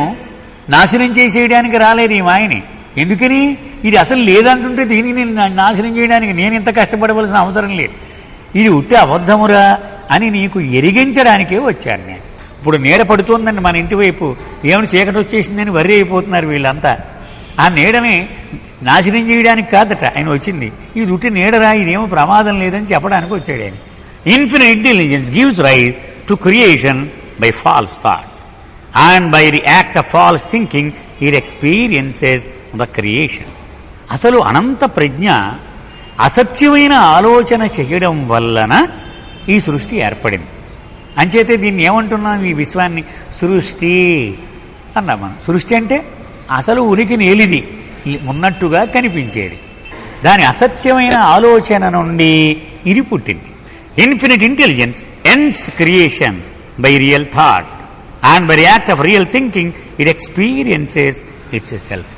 నాశనం చేసేయడానికి రాలేదు ఈ మాయని. ఎందుకని? ఇది అసలు లేదంటుంటే దీనికి నాశనం చేయడానికి నేను ఇంత కష్టపడవలసిన అవసరం లేదు, ఇది ఉట్టి అబద్ధమురా అని నీకు ఎరిగించడానికే వచ్చాను నేను. ఇప్పుడు నీడ పడుతోందండి మన ఇంటి వైపు, ఏమైనా చీకటి వచ్చేసిందని వర్రీ అయిపోతున్నారు వీళ్ళంతా. ఆ నీడని నాశనం చేయడానికి కాదట ఆయన వచ్చింది, ఇది ఉట్టి నీడరా, ఇదేమో ప్రమాదం లేదని చెప్పడానికి వచ్చాడు ఆయన. Infinite intelligence gives rise to creation by false thought and by the act of false thinking it experiences the creation. అసలు అనంత ప్రజ్ఞ అసత్యమైన ఆలోచన చేయడం వలన ఈ సృష్టి ఏర్పడింది. అంచేతే దీన్ని ఏమంటున్నాం? ఈ విశ్వాన్ని సృష్టి అన్నాం మనం. సృష్టి అంటే అసలు ఉనికి నేలిది, ఉన్నట్టుగా కనిపించేది. దాని అసత్యమైన ఆలోచన నుండి ఇది పుట్టింది. Infinite intelligence ends creation by real thought and by act of real thinking it experiences it's self.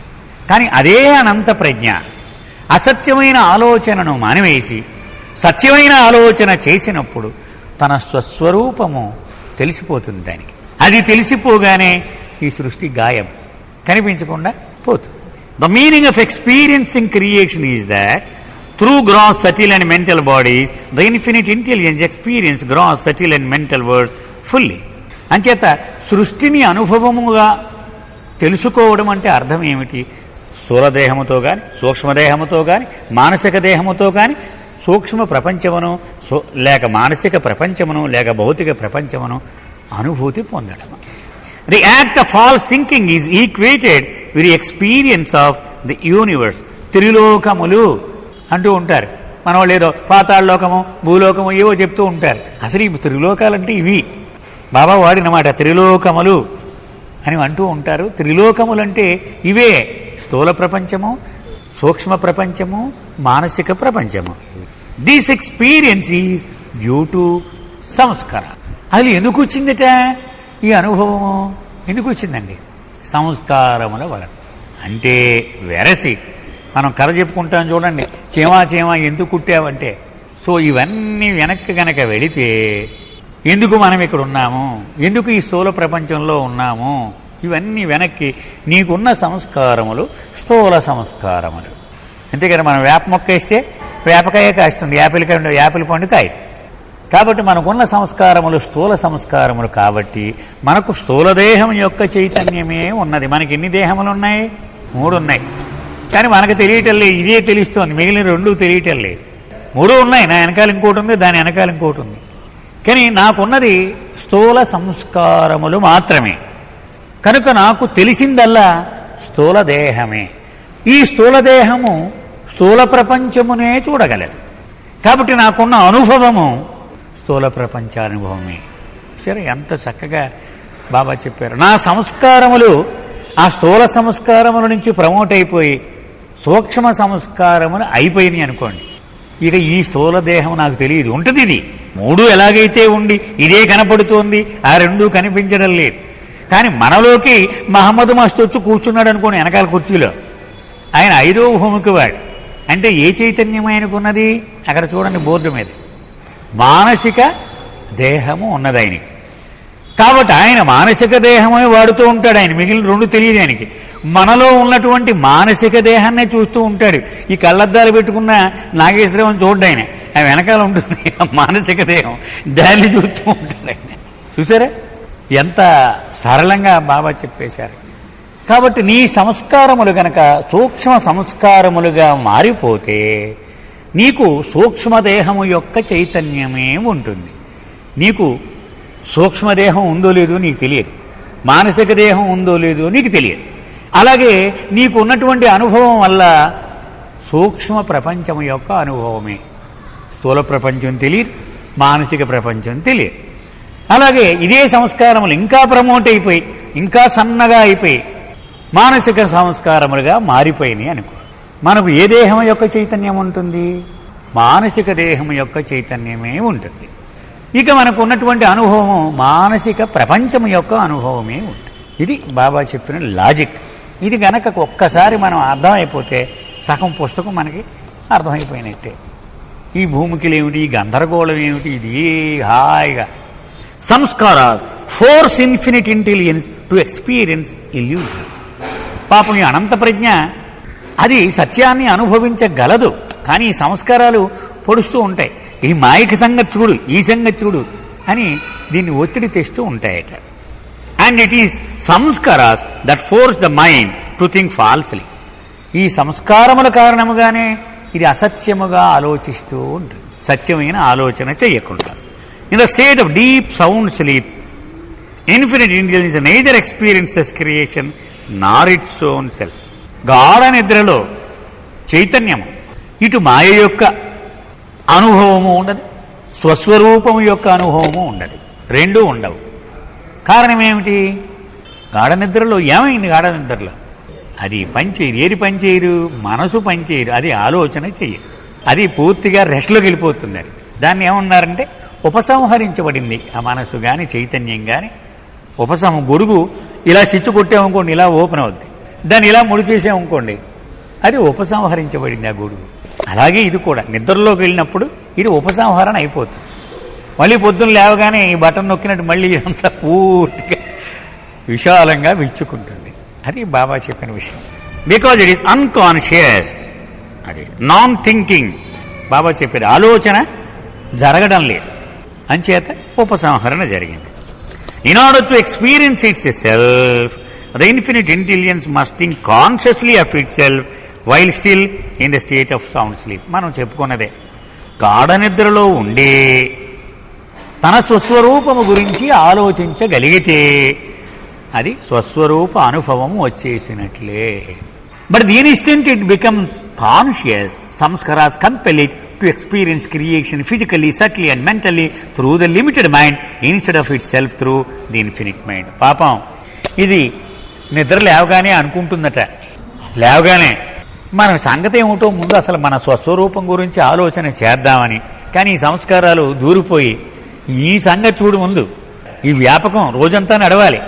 కానీ అదే అనంత ప్రజ్ఞ అసత్యమైన ఆలోచనను మానివేసి సత్యమైన ఆలోచన చేసినప్పుడు తన స్వస్వరూపము తెలిసిపోతుంది దానికి. అది తెలిసిపోగానే ఈ సృష్టి గాయం, కనిపించకుండా పోతుంది. The meaning of experiencing creation is that through gross, subtle and mental bodies, the infinite intelligence experience gross, subtle and mental worlds fully. అంచేత సృష్టిని అనుభవముగా తెలుసుకోవడం అంటే అర్థం ఏమిటి? స్థూలదేహముతో కానీ, సూక్ష్మదేహముతో కానీ, మానసిక దేహముతో కానీ సూక్ష్మ ప్రపంచమును లేక మానసిక ప్రపంచమును లేక భౌతిక ప్రపంచమును అనుభూతి పొందడం. The act of false thinking is equated with the experience of the universe. త్రిలోకములు అంటూ ఉంటారు మన వాళ్ళు, ఏదో పాతాళలోకము భూలోకము ఏవో చెప్తూ ఉంటారు. అసలు ఈ త్రిలోకాలంటే ఇవి బాబా వాడినమాట, త్రిలోకములు అని అంటూ ఉంటారు. త్రిలోకములంటే ఇవే: స్థూల ప్రపంచము, సూక్ష్మ ప్రపంచము, మానసిక ప్రపంచము. This experience is due to సంస్కార. అది ఎందుకు వచ్చిందట ఈ అనుభవము? ఎందుకు వచ్చిందండి? సంస్కారముల వలన. అంటే వెరసి మనం కథ చెప్పుకుంటాం చూడండి, చేమా చేమా ఎందుకు కుట్టావంటే. సో ఇవన్నీ వెనక్కి గనక వెళితే ఎందుకు మనం ఇక్కడ ఉన్నాము, ఎందుకు ఈ స్థూల ప్రపంచంలో ఉన్నాము, ఇవన్నీ వెనక్కి నీకున్న సంస్కారములు స్థూల సంస్కారములు. అంతేకాదు మనం వేప మొక్క వేస్తే వేపకాయ కాస్తుంది, యాపిల్ పండు కాయ. కాబట్టి మనకున్న సంస్కారములు స్థూల సంస్కారములు. కాబట్టి మనకు స్థూలదేహం యొక్క చైతన్యమే ఉన్నది. మనకి ఎన్ని దేహములు ఉన్నాయి? 3 ఉన్నాయి. కానీ మనకు తెలియటం లేదు, ఇదే తెలుస్తోంది, మిగిలిన 2 తెలియటం లేదు. 3 ఉన్నాయి, నా వెనకాల ఇంకోటి ఉంది, దాని వెనకాల ఇంకోటి ఉంది. కానీ నాకున్నది స్థూల సంస్కారములు మాత్రమే. కనుక నాకు తెలిసిందల్లా స్థూల దేహమే. ఈ స్థూల దేహము స్థూల ప్రపంచమునే చూడగలదు. కాబట్టి నాకున్న అనుభవము స్థూల ప్రపంచానుభవమే. సరే, ఎంత చక్కగా బాబా చెప్పారు. నా సంస్కారములు ఆ స్థూల సంస్కారముల నుంచి ప్రమోట్ అయిపోయి సూక్ష్మ సంస్కారములు అయిపోయినాయి అనుకోండి. ఇక ఈ స్థూల దేహం నాకు తెలియదు, ఉంటుంది. ఇది 3 ఎలాగైతే ఉండి ఇదే కనపడుతోంది, ఆ 2 కనిపించడం లేదు. కానీ మనలోకి మహమ్మద్ మస్తు వచ్చి కూర్చున్నాడు అనుకోండి వెనకాల కుర్చీలో, ఆయన 5వ భూమికి వాడు. అంటే ఏ చైతన్యం ఆయనకున్నది? అక్కడ చూడండి బోర్డు మీద మానసిక దేహము ఉన్నది ఆయనకి. కాబట్టి ఆయన మానసిక దేహమే వాడుతూ ఉంటాడు. ఆయన మిగిలిన 2 తెలియదు ఆయనకి. మనలో ఉన్నటువంటి మానసిక దేహాన్నే చూస్తూ ఉంటాడు. ఈ కళ్ళద్దాలు పెట్టుకున్న నాగేశ్వరం చూడ్డు ఆయన, ఆ వెనకాల ఉంటుంది మానసిక దేహం, దాన్ని చూస్తూ ఉంటాడు ఆయన. చూసారా ఎంత సరళంగా బాబా చెప్పేశారు. కాబట్టి నీ సంస్కారములు గనక సూక్ష్మ సంస్కారములుగా మారిపోతే నీకు సూక్ష్మదేహము యొక్క చైతన్యమే ఉంటుంది. నీకు సూక్ష్మదేహం ఉందో లేదో నీకు తెలియదు, మానసిక దేహం ఉందో లేదో నీకు తెలియదు. అలాగే నీకు ఉన్నటువంటి అనుభవం వల్ల సూక్ష్మ ప్రపంచం యొక్క అనుభవమే. స్థూల ప్రపంచం తెలియదు, మానసిక ప్రపంచం తెలియదు. అలాగే ఇదే సంస్కారములు ఇంకా ప్రమోట్ అయిపోయి ఇంకా సన్నగా అయిపోయి మానసిక సంస్కారములుగా మారిపోయినాయి అనుకో. మనకు ఏ దేహం యొక్క చైతన్యం ఉంటుంది? మానసిక దేహం యొక్క చైతన్యమే ఉంటుంది. ఇక మనకు ఉన్నటువంటి అనుభవము మానసిక ప్రపంచం యొక్క అనుభవమే ఉంటుంది. ఇది బాబా చెప్పిన లాజిక్. ఇది గనక ఒక్కసారి మనం అర్థమైపోతే సగం పుస్తకం మనకి అర్థమైపోయినట్టే. ఈ భూమికిలేమిటి, ఈ గందరగోళం ఏమిటి, ఇది హాయిగా. Sanskaras force infinite intelligence to experience illusion. పాపం ఈ అనంత ప్రజ్ఞ అది సత్యాన్ని అనుభవించగలదు, కానీ ఈ సంస్కారాలు పొడుస్తూ ఉంటాయి. ఈ మాయక సంగతి చూడు, ఈ సంగతి చూడు అని దీన్ని ఒత్తిడి తెస్తూ ఉంటాయట. And it is sanskaras that force the mind to think falsely. ఈ సంస్కారముల కారణముగానే ఇది అసత్యముగా ఆలోచిస్తూ ఉంటుంది, సత్యమైన ఆలోచన చేయకుండా. In the state of deep sound sleep infinite intelligence neither experiences creation Nar its own self. గాఢ నిద్రలో చైతన్యము ఇటు మాయ యొక్క అనుభవము ఉండదు, స్వస్వరూపము యొక్క అనుభవము ఉండదు, 2 ఉండవు. కారణం ఏమిటి? గాఢ నిద్రలో ఏమైంది? గాఢ నిద్రలో అది పనిచేయరు. ఏది పనిచేయరు? మనసు పనిచేయరు, అది ఆలోచన చెయ్యరు, అది పూర్తిగా రెస్ట్లోకి వెళ్ళిపోతుంది. దాన్ని ఏమన్నారంటే ఉపసంహరించబడింది. ఆ మనసు కానీ చైతన్యం కానీ గొడుగు ఇలా సిచ్చు కొట్టామనుకోండి ఇలా ఓపెన్ అవుద్ది, దాన్ని ఇలా ముడిచేసామనుకోండి అది ఉపసంహరించబడింది ఆ గొడుగు. అలాగే ఇది కూడా నిద్రలోకి వెళ్ళినప్పుడు ఇది ఉపసంహరణ అయిపోతుంది. మళ్ళీ పొద్దున్న లేవగానే ఈ బటన్ నొక్కినట్టు మళ్ళీ ఇదంతా పూర్తిగా విశాలంగా విచ్చుకుంటుంది. అది బాబా చెప్పిన విషయం. బికాజ్ ఇట్ ఈస్ అన్కాన్షియస్, అది నాన్ థింకింగ్. బాబా చెప్పారు ఆలోచన జరగడం లేదు, అంచేత ఉపసంహరణ జరిగింది. In order to experience it's self, the infinite intelligence must think consciously of it self while still in the state of sound sleep. మనం చెప్పుకున్నదే, గాఢ నిద్రలో ఉండే తన స్వస్వరూపము గురించి ఆలోచించగలిగితే అది స్వస్వరూప అనుభవం వచ్చేసినట్లే. But the instant it becomes conscious, sanskaras compel it to experience creation physically, subtly and mentally through the limited mind instead of itself through the infinite mind. పాపం ఇది నిద్ర లేవగానే అనుకుంటుందట, లేవగానే మన సంగతి ఏమిటో ముందు అసలు మన స్వస్వరూపం గురించి ఆలోచన చేద్దామని. కానీ ఈ సంస్కారాలు దూరిపోయి ఈ సంగతి చూడు ముందు, ఈ వ్యాపకం రోజంతా నడవాలి.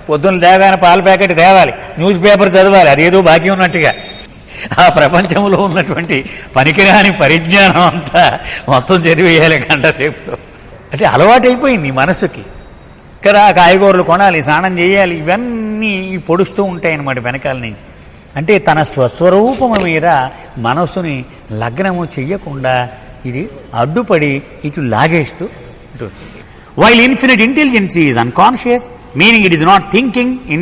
పొద్దున్న లేవగానే పాల ప్యాకెట్ తేవాలి, న్యూస్ పేపర్ చదవాలి, అదేదో బాకీ ఉన్నట్టుగా. ఆ ప్రపంచంలో ఉన్నటువంటి పనికిరాని పరిజ్ఞానం అంతా మొత్తం చదివేయాలి గంట సేపు. అంటే అలవాటైపోయింది మనస్సుకి కదా. కాయగూరలు కొనాలి, స్నానం చేయాలి, ఇవన్నీ పొడుస్తూ ఉంటాయన్నమాట వెనకాల నుంచి. అంటే తన స్వస్వరూపము మీద మనస్సుని లగ్నము చెయ్యకుండా ఇది అడ్డుపడి ఇటు లాగేస్తూ ఉంటుంది. While infinite intelligence is unconscious, meaning it is not thinking in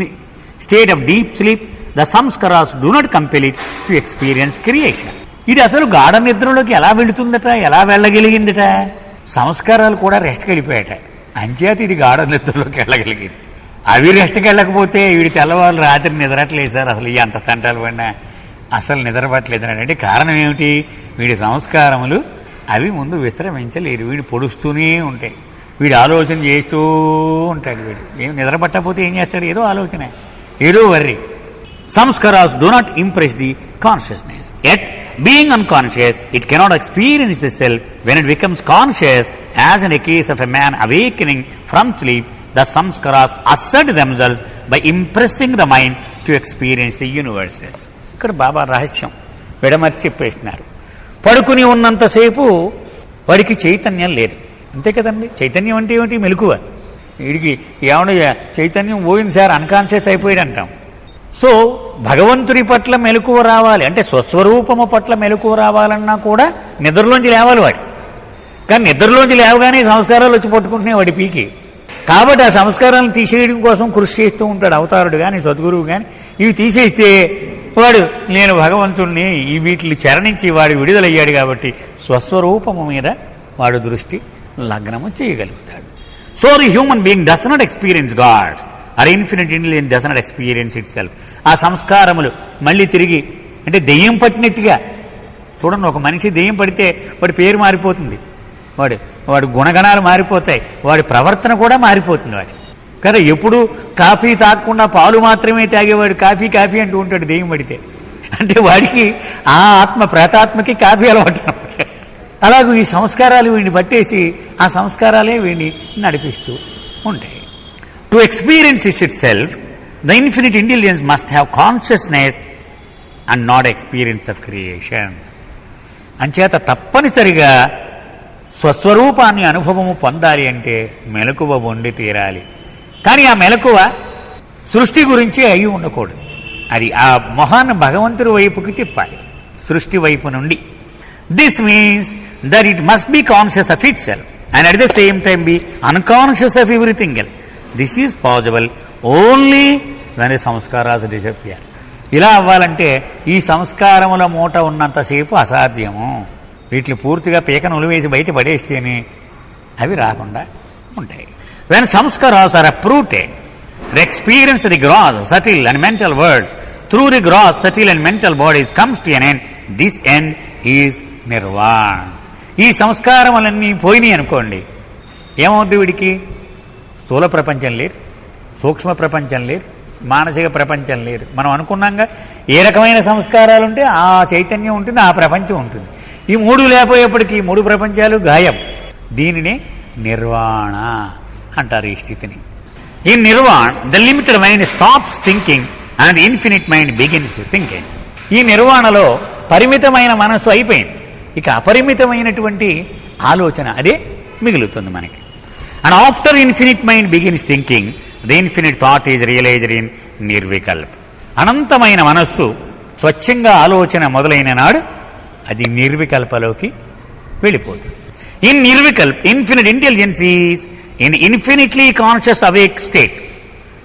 state of deep sleep, the samskaras do not compel it to experience creation. ఇది అసలు గాఢ నిద్రలోకి ఎలా వెళుతుందట, ఎలా వెళ్ళగలిగిందట? సంస్కారాలు కూడా రెస్ట్కి వెళ్ళిపోయాట, అంచేత ఇది గాఢ నిద్రలోకి వెళ్ళగలిగింది. అవి రెస్ట్కి వెళ్ళకపోతే వీడి తెల్లవాళ్ళు రాత్రి నిద్రట్లేదు సార్, అసలు ఎంత తంటాలు పడినా అసలు నిద్రపట్టలేదు అంటే కారణం ఏమిటి? వీడి సంస్కారములు అవి ముందు విశ్రమించలేరు, వీడు పొడుస్తూనే ఉంటాయి, వీడు ఆలోచన చేస్తూ ఉంటాడు. వీడు ఏం నిద్ర పట్టకపోతే ఏం చేస్తాడు? ఏదో ఆలోచన, ఏదో worry. Sanskaras do not impress the consciousness, at being unconscious it cannot experience the self. When it becomes conscious, as in a case of a man awakening from sleep, the sanskaras asset themselves by impressing the mind to experience the universes. ఇక్కడ బాబా రహస్యం విడమర్చి చెప్పేసినారు. పడుకుని ఉన్నంతసేపు వాడికి చైతన్యం లేదు, అంతే కదండి. చైతన్యం అంటే ఏమిటి? మెలకువ. వీడికి ఏమన్నా చైతన్యం పోయింది సార్, అన్కాన్షియస్ అయిపోయాడు అంటాం. సో భగవంతుడి పట్ల మెలకువ రావాలి అంటే, స్వస్వరూపము పట్ల మెలకువ రావాలన్నా కూడా నిద్రలోంచి లేవాలి వాడు. కానీ నిద్రలోంచి లేవగానే సంస్కారాలు వచ్చి పట్టుకుంటున్నాయి వాడి పీకి. కాబట్టి ఆ సంస్కారాలను తీసేయడం కోసం కృషి చేస్తూ ఉంటాడు అవతారుడు కానీ సద్గురువు కానీ. ఇవి తీసేస్తే వాడు నేను భగవంతుణ్ణి ఈ వీటిని చరణించి వాడు విడుదలయ్యాడు కాబట్టి స్వస్వరూపము మీద వాడు దృష్టి లగ్నము చేయగలుగుతాడు. So the human being does not experience God or infinite intelligence does not experience itself. ఆ సంస్కారములు మళ్ళీ తిరిగి అంటే దెయ్యం పట్టినట్టుగా చూడండి. ఒక మనిషి దెయ్యం పడితే వాడి పేరు మారిపోతుంది, వాడి గుణగణాలు మారిపోతాయి, వాడి ప్రవర్తన కూడా మారిపోతుంది వాడి కదా. ఎప్పుడు కాఫీ తాగకుండా పాలు మాత్రమే తాగేవాడు కాఫీ కాఫీ అంటూ ఉంటాడు దెయ్యం పడితే. అంటే వాడికి ఆ ఆత్మ ప్రేతాత్మకి కాఫీ అలవాటు. అలాగే ఈ సంస్కారాలు వీడిని పట్టేసి ఆ సంస్కారాలే వీడిని నడిపిస్తూ ఉంటాయి. To experience it self the infinite intelligence must have consciousness and not experience of creation. అంచేత తప్పనిసరిగా స్వస్వరూపాన్ని అనుభవము పొందాలి అంటే మెలకువ ఉండి తీరాలి. కానీ ఆ మెలకువ సృష్టి గురించి అయి ఉండకూడదు. అది ఆ మొహాన్ని భగవంతుడి వైపుకి తిప్పాలి, సృష్టి వైపు నుండి. This means that it must be conscious of itself and at the same time be unconscious of everything else. This is possible only when the sanskaras disappear. ఇలా అవ్వాలంటే ఈ సంస్కారముల మూట ఉన్నంతసేపు అసాధ్యము. వీటిని పూర్తిగా పీకను ఉలివేసి బయట పడేస్తేనే అవి రాకుండా ఉంటాయి. When sanskaras are uprooted, experience the gross subtle and mental worlds through the gross subtle and mental bodies comes to an end. This end is nirvana. ఈ సంస్కారములన్నీ పోయినాయి అనుకోండి, ఏమవుద్ది? వీడికి స్థూల ప్రపంచం లేదు, సూక్ష్మ ప్రపంచం లేదు, మానసిక ప్రపంచం లేదు. మనం అనుకున్నాంగా ఏ రకమైన సంస్కారాలుంటే ఆ చైతన్యం ఉంటుంది, ఆ ప్రపంచం ఉంటుంది. ఈ మూడు లేకపోయేప్పటికీ ఈ మూడు ప్రపంచాలు గాయం. దీనినే నిర్వాణ అంటారు ఈ స్థితిని. In Nirvan the limited mind stops thinking and infinite mind begins thinking. ఈ నిర్వాణలో పరిమితమైన మనస్సు అయిపోయింది, ఇక అపరిమితమైనటువంటి ఆలోచన అదే మిగులుతుంది మనకి. And after infinite mind begins thinking, the infinite thought is realised in nirvikalp. అనంతమైన మనస్సు స్వచ్ఛంగా ఆలోచన మొదలైన నాడు అది నిర్వికల్పలోకి వెళ్ళిపోతుంది. In nirvikalp infinite intelligence is in infinitely conscious awake state.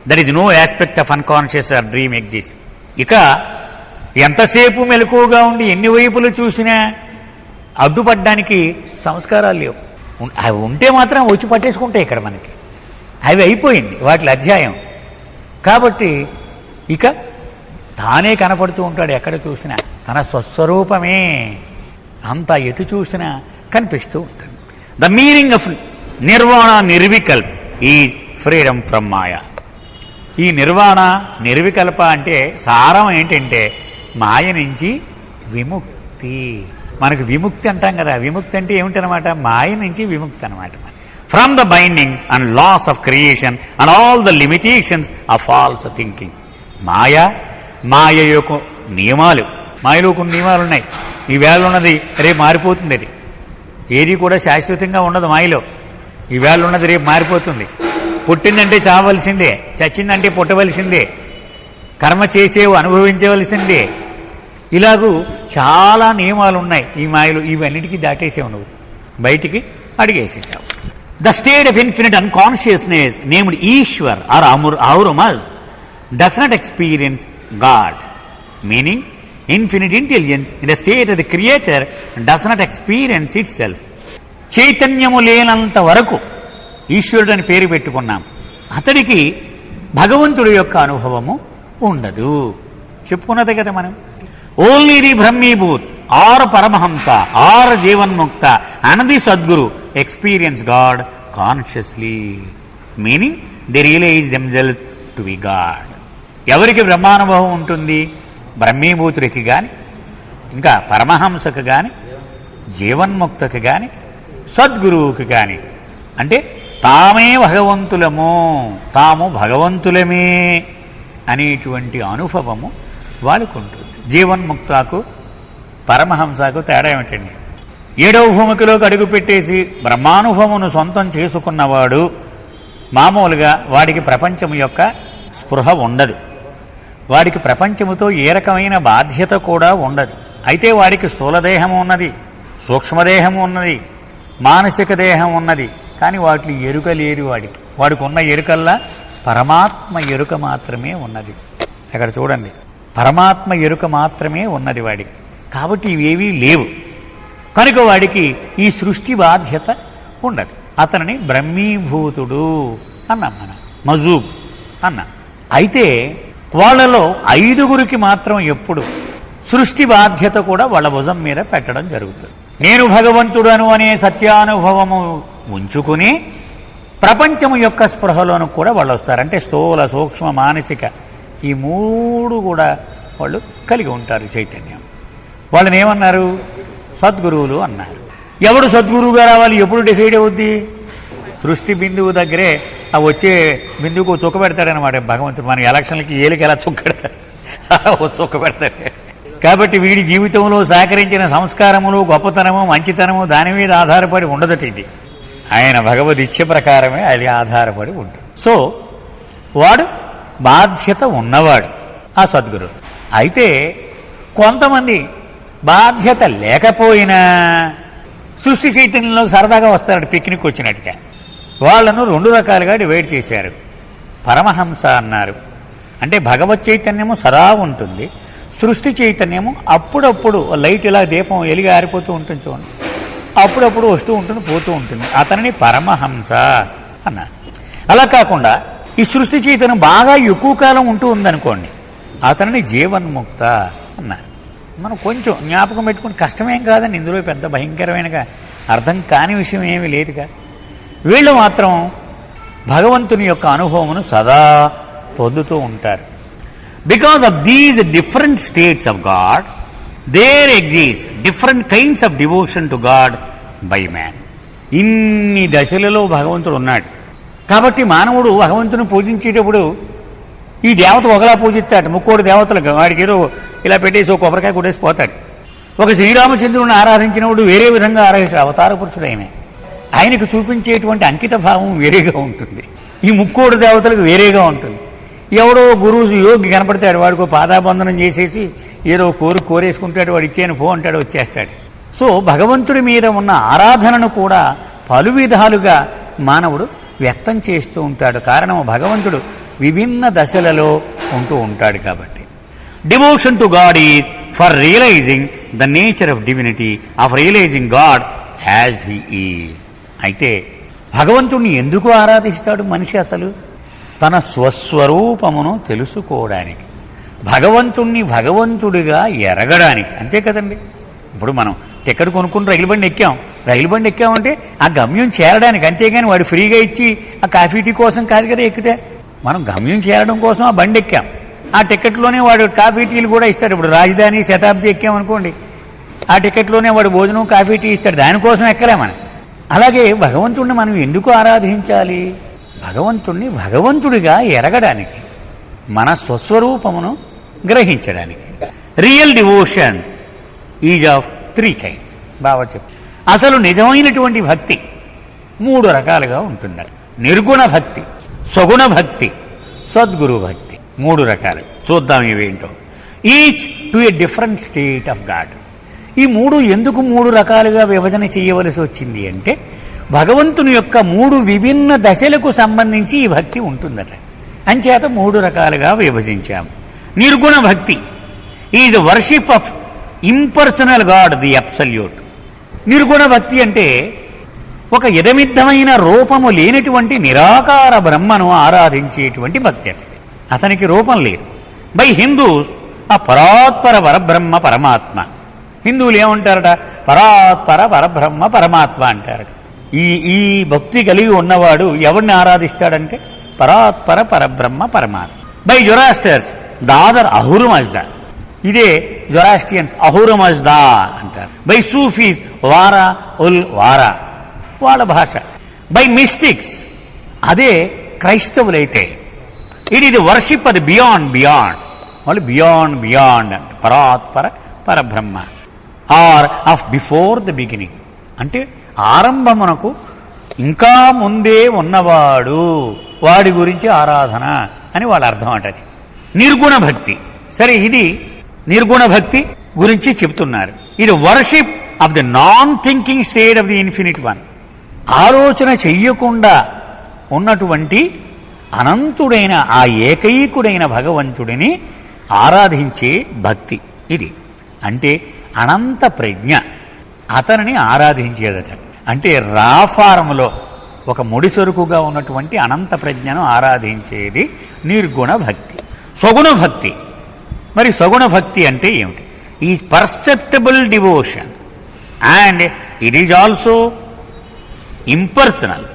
That is no aspect of unconscious or dream exist. ఇక ఎంతసేపు మెలకువగా ఉండి ఎన్ని వైపులు చూసినా అడ్డుపడ్డానికి సంస్కారాలు లేవు. అవి ఉంటే మాత్రం వచ్చి పట్టేసుకుంటాయి ఇక్కడ మనకి. అవి అయిపోయింది వాటి అధ్యాయం. కాబట్టి ఇక తానే కనపడుతూ ఉంటాడు ఎక్కడ చూసినా, తన స్వస్వరూపమే అంతా ఎటు చూసినా కనిపిస్తూ ఉంటుంది. ద మీనింగ్ ఆఫ్ నిర్వాణ నిర్వికల్ప్ ఈ ఫ్రీడమ్ ఫ్రమ్ మాయా. ఈ నిర్వాణ నిర్వికల్ప అంటే సారం ఏంటంటే మాయ నుంచి విముక్తి. మనకు విముక్తి అంటాం కదా, విముక్తి అంటే ఏమిటనమాట? మాయ నుంచి విముక్తి అనమాట. From the binding and laws of creation and all the limitations of false thinking. మాయ యొక్క నియమాలు, మాయలో కొన్ని నియమాలు ఉన్నాయి. ఈ వేళ ఉన్నది రేపు మారిపోతుంది. అది ఏది కూడా శాశ్వతంగా ఉండదు మాయలో. ఈ వేళ ఉన్నది రేపు మారిపోతుంది. పుట్టిందంటే చావలసిందే, చచ్చిందంటే పుట్టవలసిందే, కర్మ చేసేవు అనుభవించవలసిందే. ఇలాగూ చాలా నియమాలు ఉన్నాయి ఈ మాయలు. ఇవన్నిటికీ దాటేసావు, నువ్వు బయటికి అడిగేసేసావు. The state of infinite unconsciousness named Ishwar or Ormazd does not experience God, meaning infinite intelligence in the state of the creator does not experience itself. చైతన్యము లేనంత వరకు ఈశ్వరుడు అని పేరు పెట్టుకున్నాం, అతడికి భగవంతుడి యొక్క అనుభవము ఉండదు. చెప్పుకున్నదే కదా మనం. Only the Brahmibhoot or Paramhansa or jivanmukta and the sadguru experience God consciously, meaning they realise themselves to be God. ఎవరికి బ్రహ్మానుభవం ఉంటుంది? బ్రహ్మీభూతుడికి కానీ, ఇంకా పరమహంసకు కానీ, జీవన్ముక్తకు కానీ, సద్గురువుకి కానీ. అంటే తామే భగవంతులము, తాము భగవంతులమే అనేటువంటి అనుభవము వాళ్ళకు ఉంటుంది. జీవన్ముక్తకు పరమహంసకు తేడా ఏమిటండి? 7వ భూమికలోకి అడుగుపెట్టేసి బ్రహ్మానుభవమును సొంతం చేసుకున్నవాడు మామూలుగా వాడికి ప్రపంచం యొక్క స్పృహ ఉండదు. వాడికి ప్రపంచముతో ఏ రకమైన బాధ్యత కూడా ఉండదు. అయితే వాడికి స్థూలదేహము ఉన్నది, సూక్ష్మదేహము ఉన్నది, మానసిక దేహం ఉన్నది. కానీ వాటి ఎరుక లేరు వాడికి. వాడికి ఉన్న ఎరుకల్లా పరమాత్మ ఎరుక మాత్రమే ఉన్నది. అక్కడ చూడండి, పరమాత్మ ఎరుక మాత్రమే ఉన్నది వాడికి. కాబట్టి ఇవేవీ లేవు. కనుక వాడికి ఈ సృష్టి బాధ్యత ఉండదు. అతనిని బ్రహ్మీభూతుడు అన్నాం మనం, మజూబ్ అన్నా. అయితే వాళ్ళలో 5గురికి మాత్రం ఎప్పుడు సృష్టి బాధ్యత కూడా వాళ్ళ భుజం మీద పెట్టడం జరుగుతుంది. నేను భగవంతుడను అనే సత్యానుభవము ఉంచుకుని ప్రపంచము యొక్క స్పృహలోను కూడా వాళ్ళు వస్తారు. అంటే స్థూల సూక్ష్మ మానసిక ఈ 3 కూడా వాళ్ళు కలిగి ఉంటారు చైతన్యం. వాళ్ళని ఏమన్నారు? సద్గురువులు అన్నారు. ఎవడు సద్గురువుగా రావాలి? ఎప్పుడు డిసైడ్ అవుద్ది? సృష్టి బిందువు దగ్గరే ఆ వచ్చే బిందువుకు చుక్క పెడతాడనమాట భగవంతుడు. మన ఎలక్షన్లకి ఏలికి ఎలా చుక్క పెడతాడు, చుక్క పెడతాడు. కాబట్టి వీడి జీవితంలో సహకరించిన సంస్కారములు, గొప్పతనము, మంచితనము దాని మీద ఆధారపడి ఉండదట. ఇది ఆయన భగవద్ ఇచ్చ ప్రకారమే అది ఆధారపడి ఉంటుంది. సో వాడు బాధ్యత ఉన్నవాడు ఆ సద్గురు. అయితే కొంతమంది బాధ్యత లేకపోయినా సృష్టి చైతన్యంలో సరదాగా వస్తారట, పిక్నిక్ వచ్చినట్టుగా. వాళ్లను 2 రకాలుగా డివైడ్ చేశారు. పరమహంస అన్నారు, అంటే భగవత్ చైతన్యము సదా ఉంటుంది, సృష్టి చైతన్యము అప్పుడప్పుడు లైట్ ఇలా దీపం ఎలిగి ఆరిపోతూ ఉంటుంది చూడండి, అప్పుడప్పుడు వస్తూ ఉంటుంది పోతూ ఉంటుంది. అతనిని పరమహంస అన్నారు. అలా కాకుండా ఈ సృష్టి చైతన్యం బాగా ఎక్కువ కాలం ఉంటూ ఉందనుకోండి, అతనిని జీవన్ముక్త అన్నారు. మనం కొంచెం జ్ఞాపకం పెట్టుకుని కష్టమేం కాదని, ఇందులో పెద్ద భయంకరమైనగా అర్థం కాని విషయం ఏమీ లేదుగా. వీళ్ళు మాత్రం భగవంతుని యొక్క అనుభవమును సదా పొందుతూ ఉంటారు. Because of these different states of God there exist different kinds of devotion to God by man. ఇన్ని దశలలో భగవంతుడు ఉన్నాడు. కాబట్టి మానవుడు భగవంతుని పూజించేటప్పుడు ఈ దేవత ఒకలా పూజిస్తాడు, ముక్కోడు దేవతలకు వాడికి ఏదో ఇలా పెట్టేసి ఒక కొబ్బరికాయ కొట్టేసి పోతాడు. ఒక శ్రీరామచంద్రుని ఆరాధించినప్పుడు వేరే విధంగా ఆరాధిస్తాడు, అవతార పురుషుడు ఆయనకు చూపించేటువంటి అంకిత భావం వేరేగా ఉంటుంది. ఈ ముక్కోడు దేవతలకు వేరేగా ఉంటుంది. ఎవడో గురువు యోగి కనపడతాడు, వాడికి పాదాబంధనం చేసేసి ఏదో కోరేసుకుంటాడు, వాడు ఇచ్చేను పో అంటాడు, వచ్చేస్తాడు. సో భగవంతుడి మీద ఉన్న ఆరాధనను కూడా పలు విధాలుగా మానవుడు వ్యక్తం చేస్తూ ఉంటాడు. కారణం భగవంతుడు విభిన్న దశలలో ఉంటూ ఉంటాడు కాబట్టి. Devotion to God is for realising the nature of divinity, of realising God as he is. అయితే భగవంతుణ్ణి ఎందుకు ఆరాధిస్తాడు మనిషి? అసలు తన స్వస్వరూపమును తెలుసుకోవడానికి, భగవంతుణ్ణి భగవంతుడిగా ఎరగడానికి, అంతే కదండి. ఇప్పుడు మనం టికెట్ కొనుక్కుని రైలు బండి ఎక్కామంటే ఆ గమ్యం చేరడానికి, అంతేగాని వాడు ఫ్రీగా ఇచ్చి ఆ కాఫీ టీ కోసం కాదు కదా ఎక్కితే. మనం గమ్యం చేరడం కోసం ఆ బండి ఎక్కాం, ఆ టికెట్లోనే వాడు కాఫీ టీలు కూడా ఇస్తాడు. ఇప్పుడు రాజధాని శతాబ్ది ఎక్కామనుకోండి, ఆ టికెట్లోనే వాడు భోజనం కాఫీ టీ ఇస్తాడు, దానికోసం ఎక్కలే మనం. అలాగే భగవంతుడిని మనం ఎందుకు ఆరాధించాలి? భగవంతుణ్ణి భగవంతుడిగా ఎరగడానికి, మన స్వస్వరూపమును గ్రహించడానికి. Real devotion is of 3 kinds. బాగా చెప్పు. అసలు నిజమైనటువంటి భక్తి 3 రకాలుగా ఉంటున్నారు. నిర్గుణ భక్తి, సగుణ భక్తి, సద్గురు భక్తి. 3 రకాలు. చూద్దాం ఇవేంటో. Each to a different state of God. ఈ 3 ఎందుకు 3 రకాలుగా విభజన చేయవలసి వచ్చింది అంటే, భగవంతుని యొక్క 3 విభిన్న దశలకు సంబంధించి ఈ భక్తి ఉంటుందట. అంచేత 3 రకాలుగా విభజించాము. నిర్గుణ భక్తి is worship of impersonal God, the absolute. నిర్గుణ భక్తి అంటే ఒక ఇదమిద్దమైన రూపము లేనటువంటి నిరాకార బ్రహ్మను ఆరాధించేటువంటి భక్తి. అతనికి రూపం లేదు. బై హిందూస్ ఆ పరాత్పర పరబ్రహ్మ పరమాత్మ. హిందువులు ఏమంటారట? పరాత్పర పరబ్రహ్మ పరమాత్మ అంటారట. ఈ భక్తి కలిగి ఉన్నవాడు ఎవరిని ఆరాధిస్తాడంటే పరాత్పర పరబ్రహ్మ పరమాత్మ. By Zoroasters Dadar Ahura Mazda. ఇదే జొరాస్టియన్స్ అహురు మజ్దా అంటారు. బై సూఫీస్ వారా ఉల్ వారా, వాళ్ళ భాష. బై మిస్టిక్స్, అదే క్రైస్తవులైతే ఇట్ ఈజ్ వర్షిప్ అది బియాండ్ వాళ్ళు బియాండ్ అంటే పరాత్పర పరబ్రహ్మ. Or of before the beginning అంటే ఆరంభమునకు ఇంకా ముందే ఉన్నవాడు, వాడి గురించి ఆరాధన అని వాళ్ళ అర్థం అంటది. నిర్గుణ భక్తి. సరే, ఇది నిర్గుణ భక్తి గురించి చెప్తున్నారు. ఇది worship of the non thinking state of the infinite one. ఆలోచన చెయ్యకుండా ఉన్నటువంటి అనంతుడైన ఆ ఏకైకుడైన భగవంతుడిని ఆరాధించే భక్తి ఇది. అంటే అనంత ప్రజ్ఞ అతనిని ఆరాధించేదట. అంటే రా ఫారంలో ఒక ముడిసరుకుగా ఉన్నటువంటి అనంత ప్రజ్ఞను ఆరాధించేది నిర్గుణ భక్తి. సగుణ భక్తి. మరి సగుణ భక్తి అంటే ఏమిటి? ఈ perceptible devotion and it is also impersonal.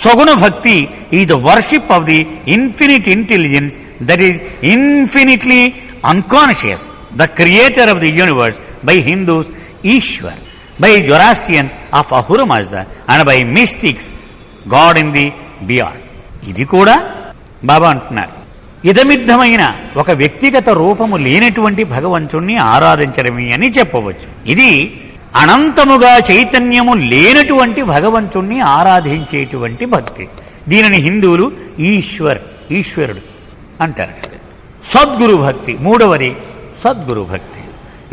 Saguna bhakti is the worship of the infinite intelligence that is infinitely unconscious, the creator of the universe. By Hindus Ishwar, by Zoroastrians of Ahura Mazda, and by mystics God in the beyond. ఇది కూడా బాబా అంటున్నారు, ఇదమిద్దమైన ఒక వ్యక్తిగత రూపము లేనటువంటి భగవంతుణ్ణి ఆరాధించడమే అని చెప్పవచ్చు. ఇది అనంతముగా చైతన్యము లేనటువంటి భగవంతుణ్ణి ఆరాధించేటువంటి భక్తి. దీనిని హిందువులు ఈశ్వరుడు అంటారు. సద్గురు భక్తి మూడవది. సద్గురు భక్తి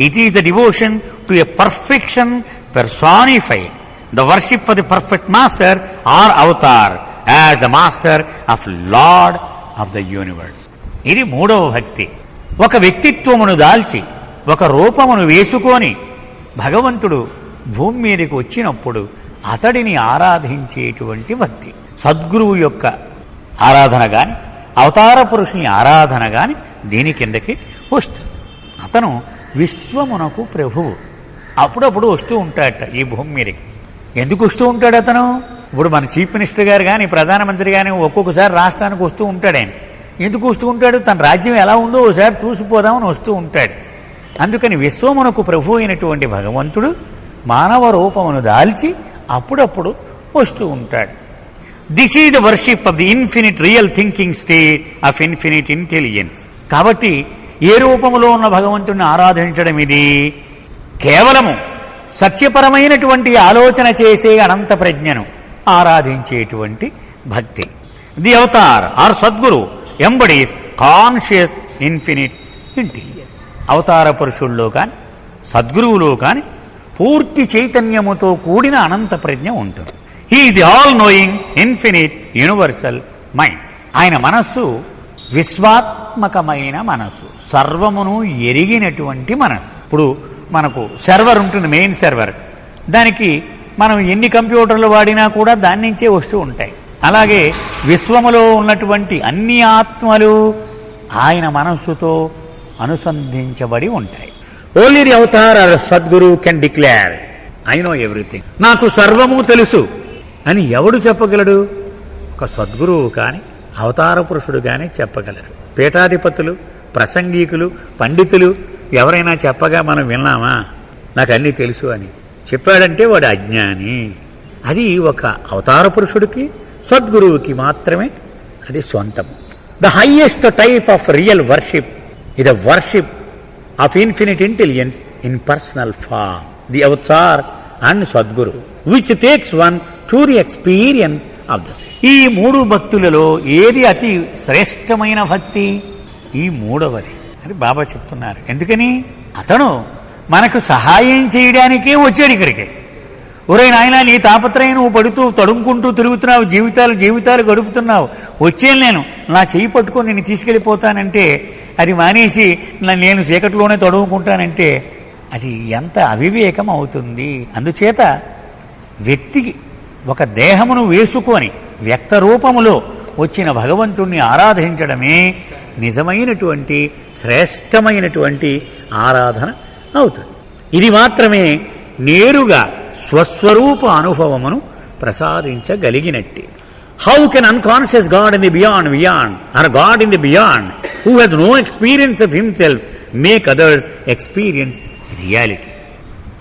it is the devotion to a perfection personified, the worship for the perfect master or avatar as the master of lord of the universe. ఇది మూడవ భక్తి. ఒక వ్యక్తిత్వమును దాల్చి ఒక రూపమును వేసుకొని భగవంతుడు భూమి మీదకి వచ్చినప్పుడు అతడిని ఆరాధించేటువంటి భక్తి. సద్గురువు యొక్క ఆరాధన గాని అవతార పురుషుని ఆరాధన గాని దీని కిందకి వస్తుంది. అతను విశ్వమునకు ప్రభువు. అప్పుడప్పుడు వస్తూ ఉంటాడట ఈ భూమి మీదకి. ఎందుకు వస్తూ ఉంటాడు అతను? ఇప్పుడు మన చీఫ్ మినిస్టర్ గారు కానీ ప్రధానమంత్రి కానీ ఒక్కొక్కసారి రాష్ట్రానికి వస్తూ ఉంటాడు. ఆయన ఎందుకు వస్తూ ఉంటాడు? తన రాజ్యం ఎలా ఉందో ఒకసారి చూసిపోదామని వస్తూ ఉంటాడు. అందుకని విశ్వమునకు ప్రభు అయినటువంటి భగవంతుడు మానవ రూపమును దాల్చి అప్పుడప్పుడు వస్తూ ఉంటాడు. This is the worship of the infinite real thinking state of infinite intelligence. కాబట్టి ఏ రూపములో ఉన్న భగవంతుణ్ణి ఆరాధించడం ఇది? కేవలము సత్యపరమైనటువంటి ఆలోచన చేసే అనంత ప్రజ్ఞను ఆరాధించేటువంటి భక్తి. The Avatar or sadguru embodies conscious infinite intelligence. అవతార పురుషుల్లో కాని సద్గురువులో కాని పూర్తి చైతన్యముతో కూడిన అనంత ప్రజ్ఞ ఉంటుంది. He the all knowing infinite universal mind. ఆయన మనస్సు విశ్వాత్మకమైన మనస్సు, సర్వమును ఎరిగినటువంటి మనస్సు. ఇప్పుడు మనకు సర్వర్ ఉంటుంది, మెయిన్ సర్వర్. దానికి మనం ఎన్ని కంప్యూటర్లు వాడినా కూడా దాని నుంచే వస్తూ ఉంటాయి. అలాగే విశ్వములో ఉన్నటువంటి అన్ని ఆత్మలు ఆయన మనస్సుతో అనుసంధించబడి ఉంటాయి. Only the Avatar or Sadguru can declare I know everything. నాకు సర్వము తెలుసు అని ఎవడు చెప్పగలడు? ఒక సద్గురువు కాని అవతార పురుషుడు కాని చెప్పగలరు. పీఠాధిపతులు, ప్రసంగికులు, పండితులు ఎవరైనా చెప్పగా మనం విన్నామా నాకు అన్నీ తెలుసు అని? చెప్పాడంటే వాడు అజ్ఞాని. అది ఒక అవతార పురుషుడికి, సద్గురువుకి మాత్రమే అది సొంతం. The highest type of real worship is the worship of infinite intelligence in personal form, the avatar and Sadguru, which takes one to the experience of the. ఈ మూడు భక్తులలో ఏది అతి శ్రేష్టమైన భక్తి? ఈ మూడవది అని బాబా చెప్తున్నారు. ఎందుకని? అతను మనకు సహాయం చేయడానికే వచ్చాడు ఇక్కడికి. ఒరే నాయనా, నీ తాపత్రయం నువ్వు పడుతూ తడుముకుంటూ తిరుగుతున్నావు, జీవితాలు గడుపుతున్నావు. వచ్చేను నేను, నా చెయ్యి పట్టుకొని నేను తీసుకెళ్ళిపోతానంటే, అది మానేసి నేను చీకట్లోనే తడుముకుంటానంటే అది ఎంత అవివేకం అవుతుంది. అందుచేత వ్యక్తికి ఒక దేహమును వేసుకొని వ్యక్త రూపములో వచ్చిన భగవంతుణ్ణి ఆరాధించడమే నిజమైనటువంటి శ్రేష్టమైనటువంటి ఆరాధన అవుతుంది. ఇది మాత్రమే నేరుగా స్వస్వరూప అనుభవమును ప్రసాదించగలిగినట్టే. How can unconscious God in the beyond or God in the beyond who has no experience of himself make others experience reality?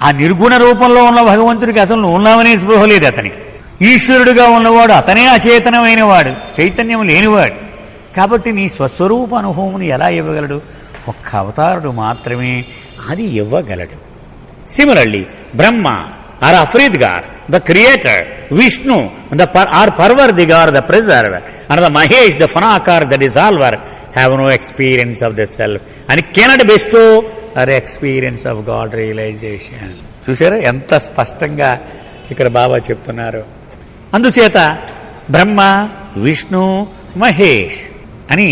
ఆ నిర్గుణ రూపంలో ఉన్న భగవంతుడికి అతను ఉన్నామనే స్పృహ లేదు. అతనికి ఈశ్వరుడుగా ఉన్నవాడు అతనే అచేతనమైన వాడు, చైతన్యం లేనివాడు. కాబట్టి నీ స్వస్వరూప అనుభవమును ఎలా ఇవ్వగలడు? ఒక్క అవతారుడు మాత్రమే అది ఇవ్వగలడు. Similarly, Brahma or Afridgar, the creator, Vishnu, or Parvardigar, the preserver, and the Mahesh, the Fanakar, the dissolver, have no experience of the self and cannot bestow or experience of God realization. చూసారా ఎంత స్పష్టంగా ఇక్కడ బాబా చెప్తున్నారు. అందుచేత బ్రహ్మ, విష్ణు, మహేష్ అని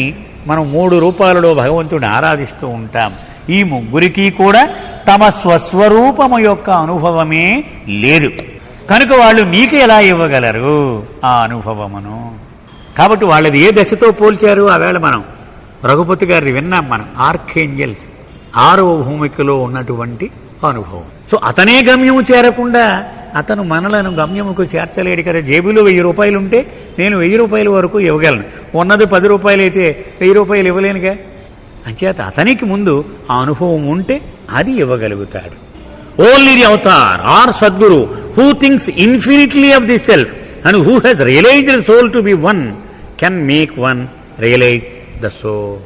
మనం మూడు రూపాలలో భగవంతుడిని ఆరాధిస్తూ ఉంటాం. ఈ ముగ్గురికి కూడా తమ స్వస్వరూపము యొక్క అనుభవమే లేదు. కనుక వాళ్ళు నీకు ఎలా ఇవ్వగలరు ఆ అనుభవమును? కాబట్టి వాళ్ళది ఏ దశతో పోల్చారు? ఆవేళ మనం రఘుపతి గారిది విన్నాం. మనం ఆర్కేంజల్స్, 6వ భూమికలో ఉన్నటువంటి అనుభవం. సో అతనే గమ్యము చేరకుండా అతను మనలను గమ్యముకు చేర్చలేడు కదా. జేబులో 1000 రూపాయలు ఉంటే నేను 1000 రూపాయల వరకు ఇవ్వగలను. ఉన్నది 10 రూపాయలు అయితే 1000 రూపాయలు ఇవ్వలేనుగా. అంచేత అతనికి ముందు ఆ అనుభవం ఉంటే అది ఇవ్వగలుగుతాడు. Only the Avatar or sadguru who thinks infinitely of the self and who has realised the soul to be one can make one realise the soul.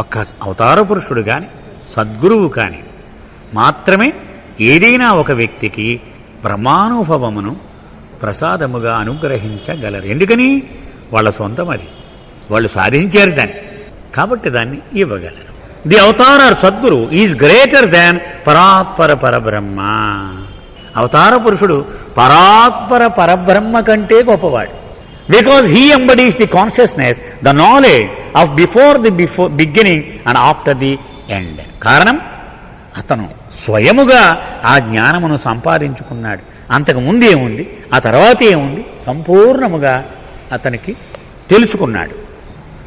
ఒక్క అవతార పురుషుడు కాని సద్గురువు కాని మాత్రమే ఏదైనా ఒక వ్యక్తికి బ్రహ్మానుభవమును ప్రసాదముగా అనుగ్రహించగలరు. ఎందుకని? వాళ్ళ సొంతం అది, వాళ్ళు సాధించారు దాన్ని, కాబట్టి దాన్ని ఇవ్వగలరు. The Avatar or sadguru is greater than paratpar parabrahma. అవతార పురుషుడు పరాత్పర పరబ్రహ్మ కంటే గొప్పవాడు. Because he embodies the consciousness, the knowledge of before beginning and after the end. కారణం, అతను స్వయముగా ఆ జ్ఞానమును సంపాదించుకున్నాడు. అంతకు ముందేముంది, ఆ తర్వాత ఏముంది, సంపూర్ణముగా అతనికి తెలుసుకున్నాడు.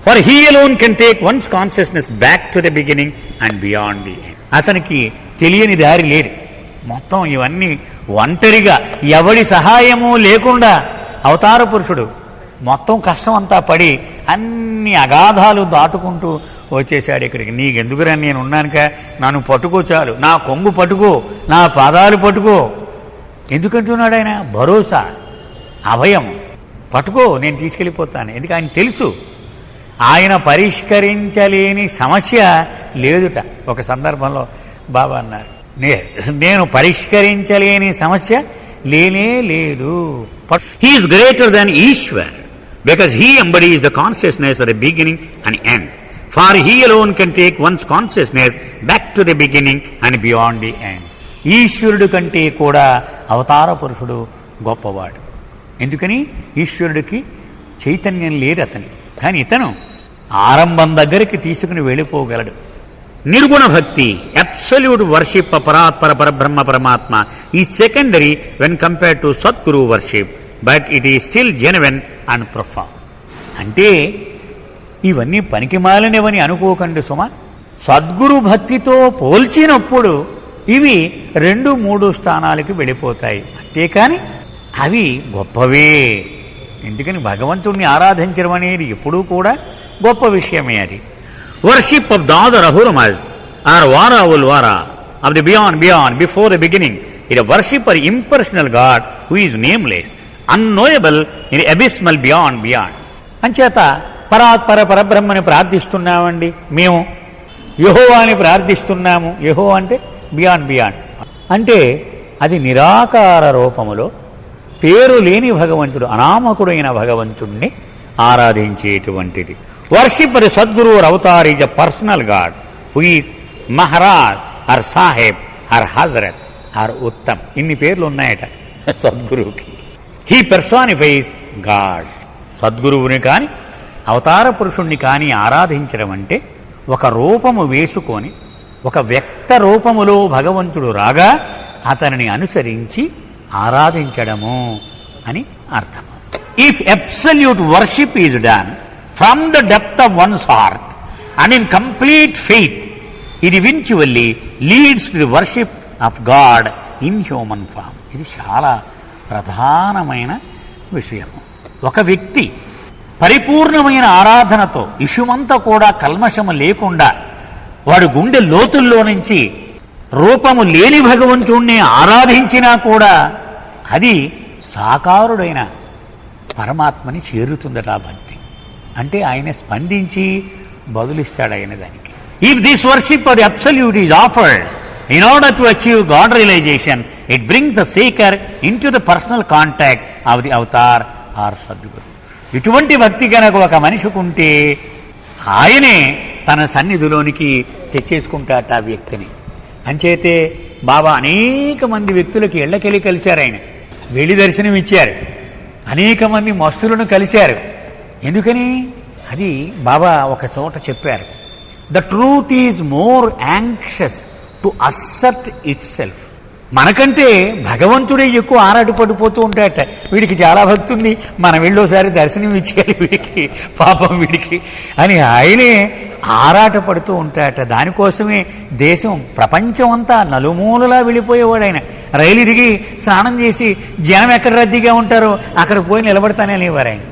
For he alone can take one's consciousness back to the beginning and beyond the end. అతనికి తెలియని దారి లేదు. మొత్తం ఇవన్నీ ఒంటరిగా ఎవడి సహాయము లేకుండా అవతార పురుషుడు మొత్తం కష్టం అంతా పడి అన్ని అగాధాలు దాటుకుంటూ వచ్చేశాడు ఇక్కడికి. నీకెందుకురా, నేను ఉన్నానుక, నన్ను పట్టుకో చాలు, నా కొంగు పట్టుకో, నా పాదాలు పట్టుకో. ఎందుకంటున్నాడు ఆయన? భరోసా, అభయం. పట్టుకో, నేను తీసుకెళ్ళిపోతాను. ఎందుకు ఆయన తెలుసు ఆయన పరిష్కరించలేని సమస్య లేదుట. ఒక సందర్భంలో బాబా అన్నారు, నేను పరిష్కరించలేని సమస్య లేనే లేదు. He is greater than Ishwar because he embodies the consciousness at the beginning and end. For he alone can take one's consciousness back to the beginning and beyond the end. ఈశ్వరుడు కంటే కూడా అవతార పురుషుడు గొప్పవాడు. ఎందుకని? ఈశ్వరుడికి చైతన్యం లేదు అతనికి, కానీ ఇతను ఆరంభం దగ్గరికి తీసుకుని వెళ్ళిపోగలడు. నిర్గుణ భక్తి, అబ్సల్యూట్ వర్షిప్ పరాత్పర పరబ్రహ్మ పరమాత్మ is secondary when compare to Sadguru worship, but it is still genuine and profound. అంటే ఇవన్నీ పనికిమాలినవని అనుకోకండి సుమ. సద్గురు భక్తితో పోల్చినప్పుడు ఇవి 2-3 స్థానాలకి వెళ్ళిపోతాయి, అంతేకాని అవి గొప్పవే. ఎందుకని? భగవంతుణ్ణి ఆరాధించడం అనేది ఎప్పుడూ కూడా గొప్ప విషయమే. అది worship of the other Ahuramazd or Wara ul Wara of the beyond before the beginning it worship or impersonal God who is nameless unknowable in abysmal beyond. అంచేత పరాత్పర పరబ్రహ్మని ప్రార్థిస్తున్నామండి మేము, యెహోవాని ప్రార్థిస్తున్నాము. యెహోవా అంటే బియాండ్ అంటే అది నిరాకార రూపములో పేరు లేని భగవంతుడు, అనామకుడైన భగవంతుణ్ణి ఆరాధించేటువంటిది. Worship the sadguru avatar is a personal God who is Maharaj or Sahib or Hazrat or Uttam. ఇన్ని పేర్లు ఉన్నాయట సద్గురువుకి. He పర్సానిఫైస్ God. సద్గురువుని కాని అవతార పురుషుణ్ణి కాని ఆరాధించడం అంటే ఒక రూపము వేసుకొని ఒక వ్యక్త రూపములో భగవంతుడు రాగా అతనిని అనుసరించి ఆరాధించడము అని అర్థం. If absolute worship is done from the depth of one's heart and in complete faith, it eventually leads to the worship of God in human form. ఇది చాలా ప్రధానమైన విషయం. ఒక వ్యక్తి పరిపూర్ణమైన ఆరాధనతో ఇషుమంతా కూడా కల్మషము లేకుండా వాడు గుండె లోతుల్లో నుంచి రూపము లేని భగవంతుణ్ణి ఆరాధించినా కూడా అది సాకారుడైన పరమాత్మని చేరుతుందట ఆ భక్తి. అంటే ఆయన స్పందించి బదులిస్తాడు ఆయన దానికి. If this worship of the absolute is offered in order to achieve God realisation, it brings the seeker into the personal contact of the Avatar or Sadguru. ఇటువంటి భక్తి కనుక ఒక మనిషికి ఉంటే ఆయనే తన సన్నిధిలోనికి తెచ్చేసుకుంటాట ఆ వ్యక్తిని. అంచేతే బాబా అనేక మంది వ్యక్తులకి ఇళ్లకెళ్ళి కలిశారు. ఆయన వెళ్ళి దర్శనం ఇచ్చారు. అనేక మంది మస్తులను కలిశారు. ఎందుకని? అది బాబా ఒక చోట చెప్పారు, the truth is more anxious to asset it self. మనకంటే భగవంతుడే ఎక్కువ ఆరాటపడిపోతూ ఉంటాయట. వీడికి చాలా భక్తి ఉంది, మనం వెళ్ళోసారి దర్శనం ఇచ్చేయాలి వీడికి, పాపం వీడికి అని ఆయనే ఆరాటపడుతూ ఉంటాయట. దానికోసమే దేశం ప్రపంచం అంతా నలుమూలలా వెళ్ళిపోయేవాడు ఆయన. రైలు దిగి స్నానం చేసి జనం ఎక్కడ రద్దీగా ఉంటారో అక్కడ పోయి నిలబడతానే అనేవారు ఆయన.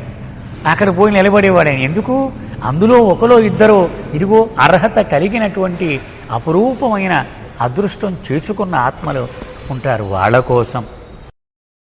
అక్కడ పోయి నిలబడేవాడు ఆయన. ఎందుకు? అందులో ఒకలో ఇద్దరో ఇదిగో అర్హత కలిగినటువంటి అపురూపమైన అదృష్టం చేసుకున్న ఆత్మలు ఉంటారు. వాళ్ళ కోసం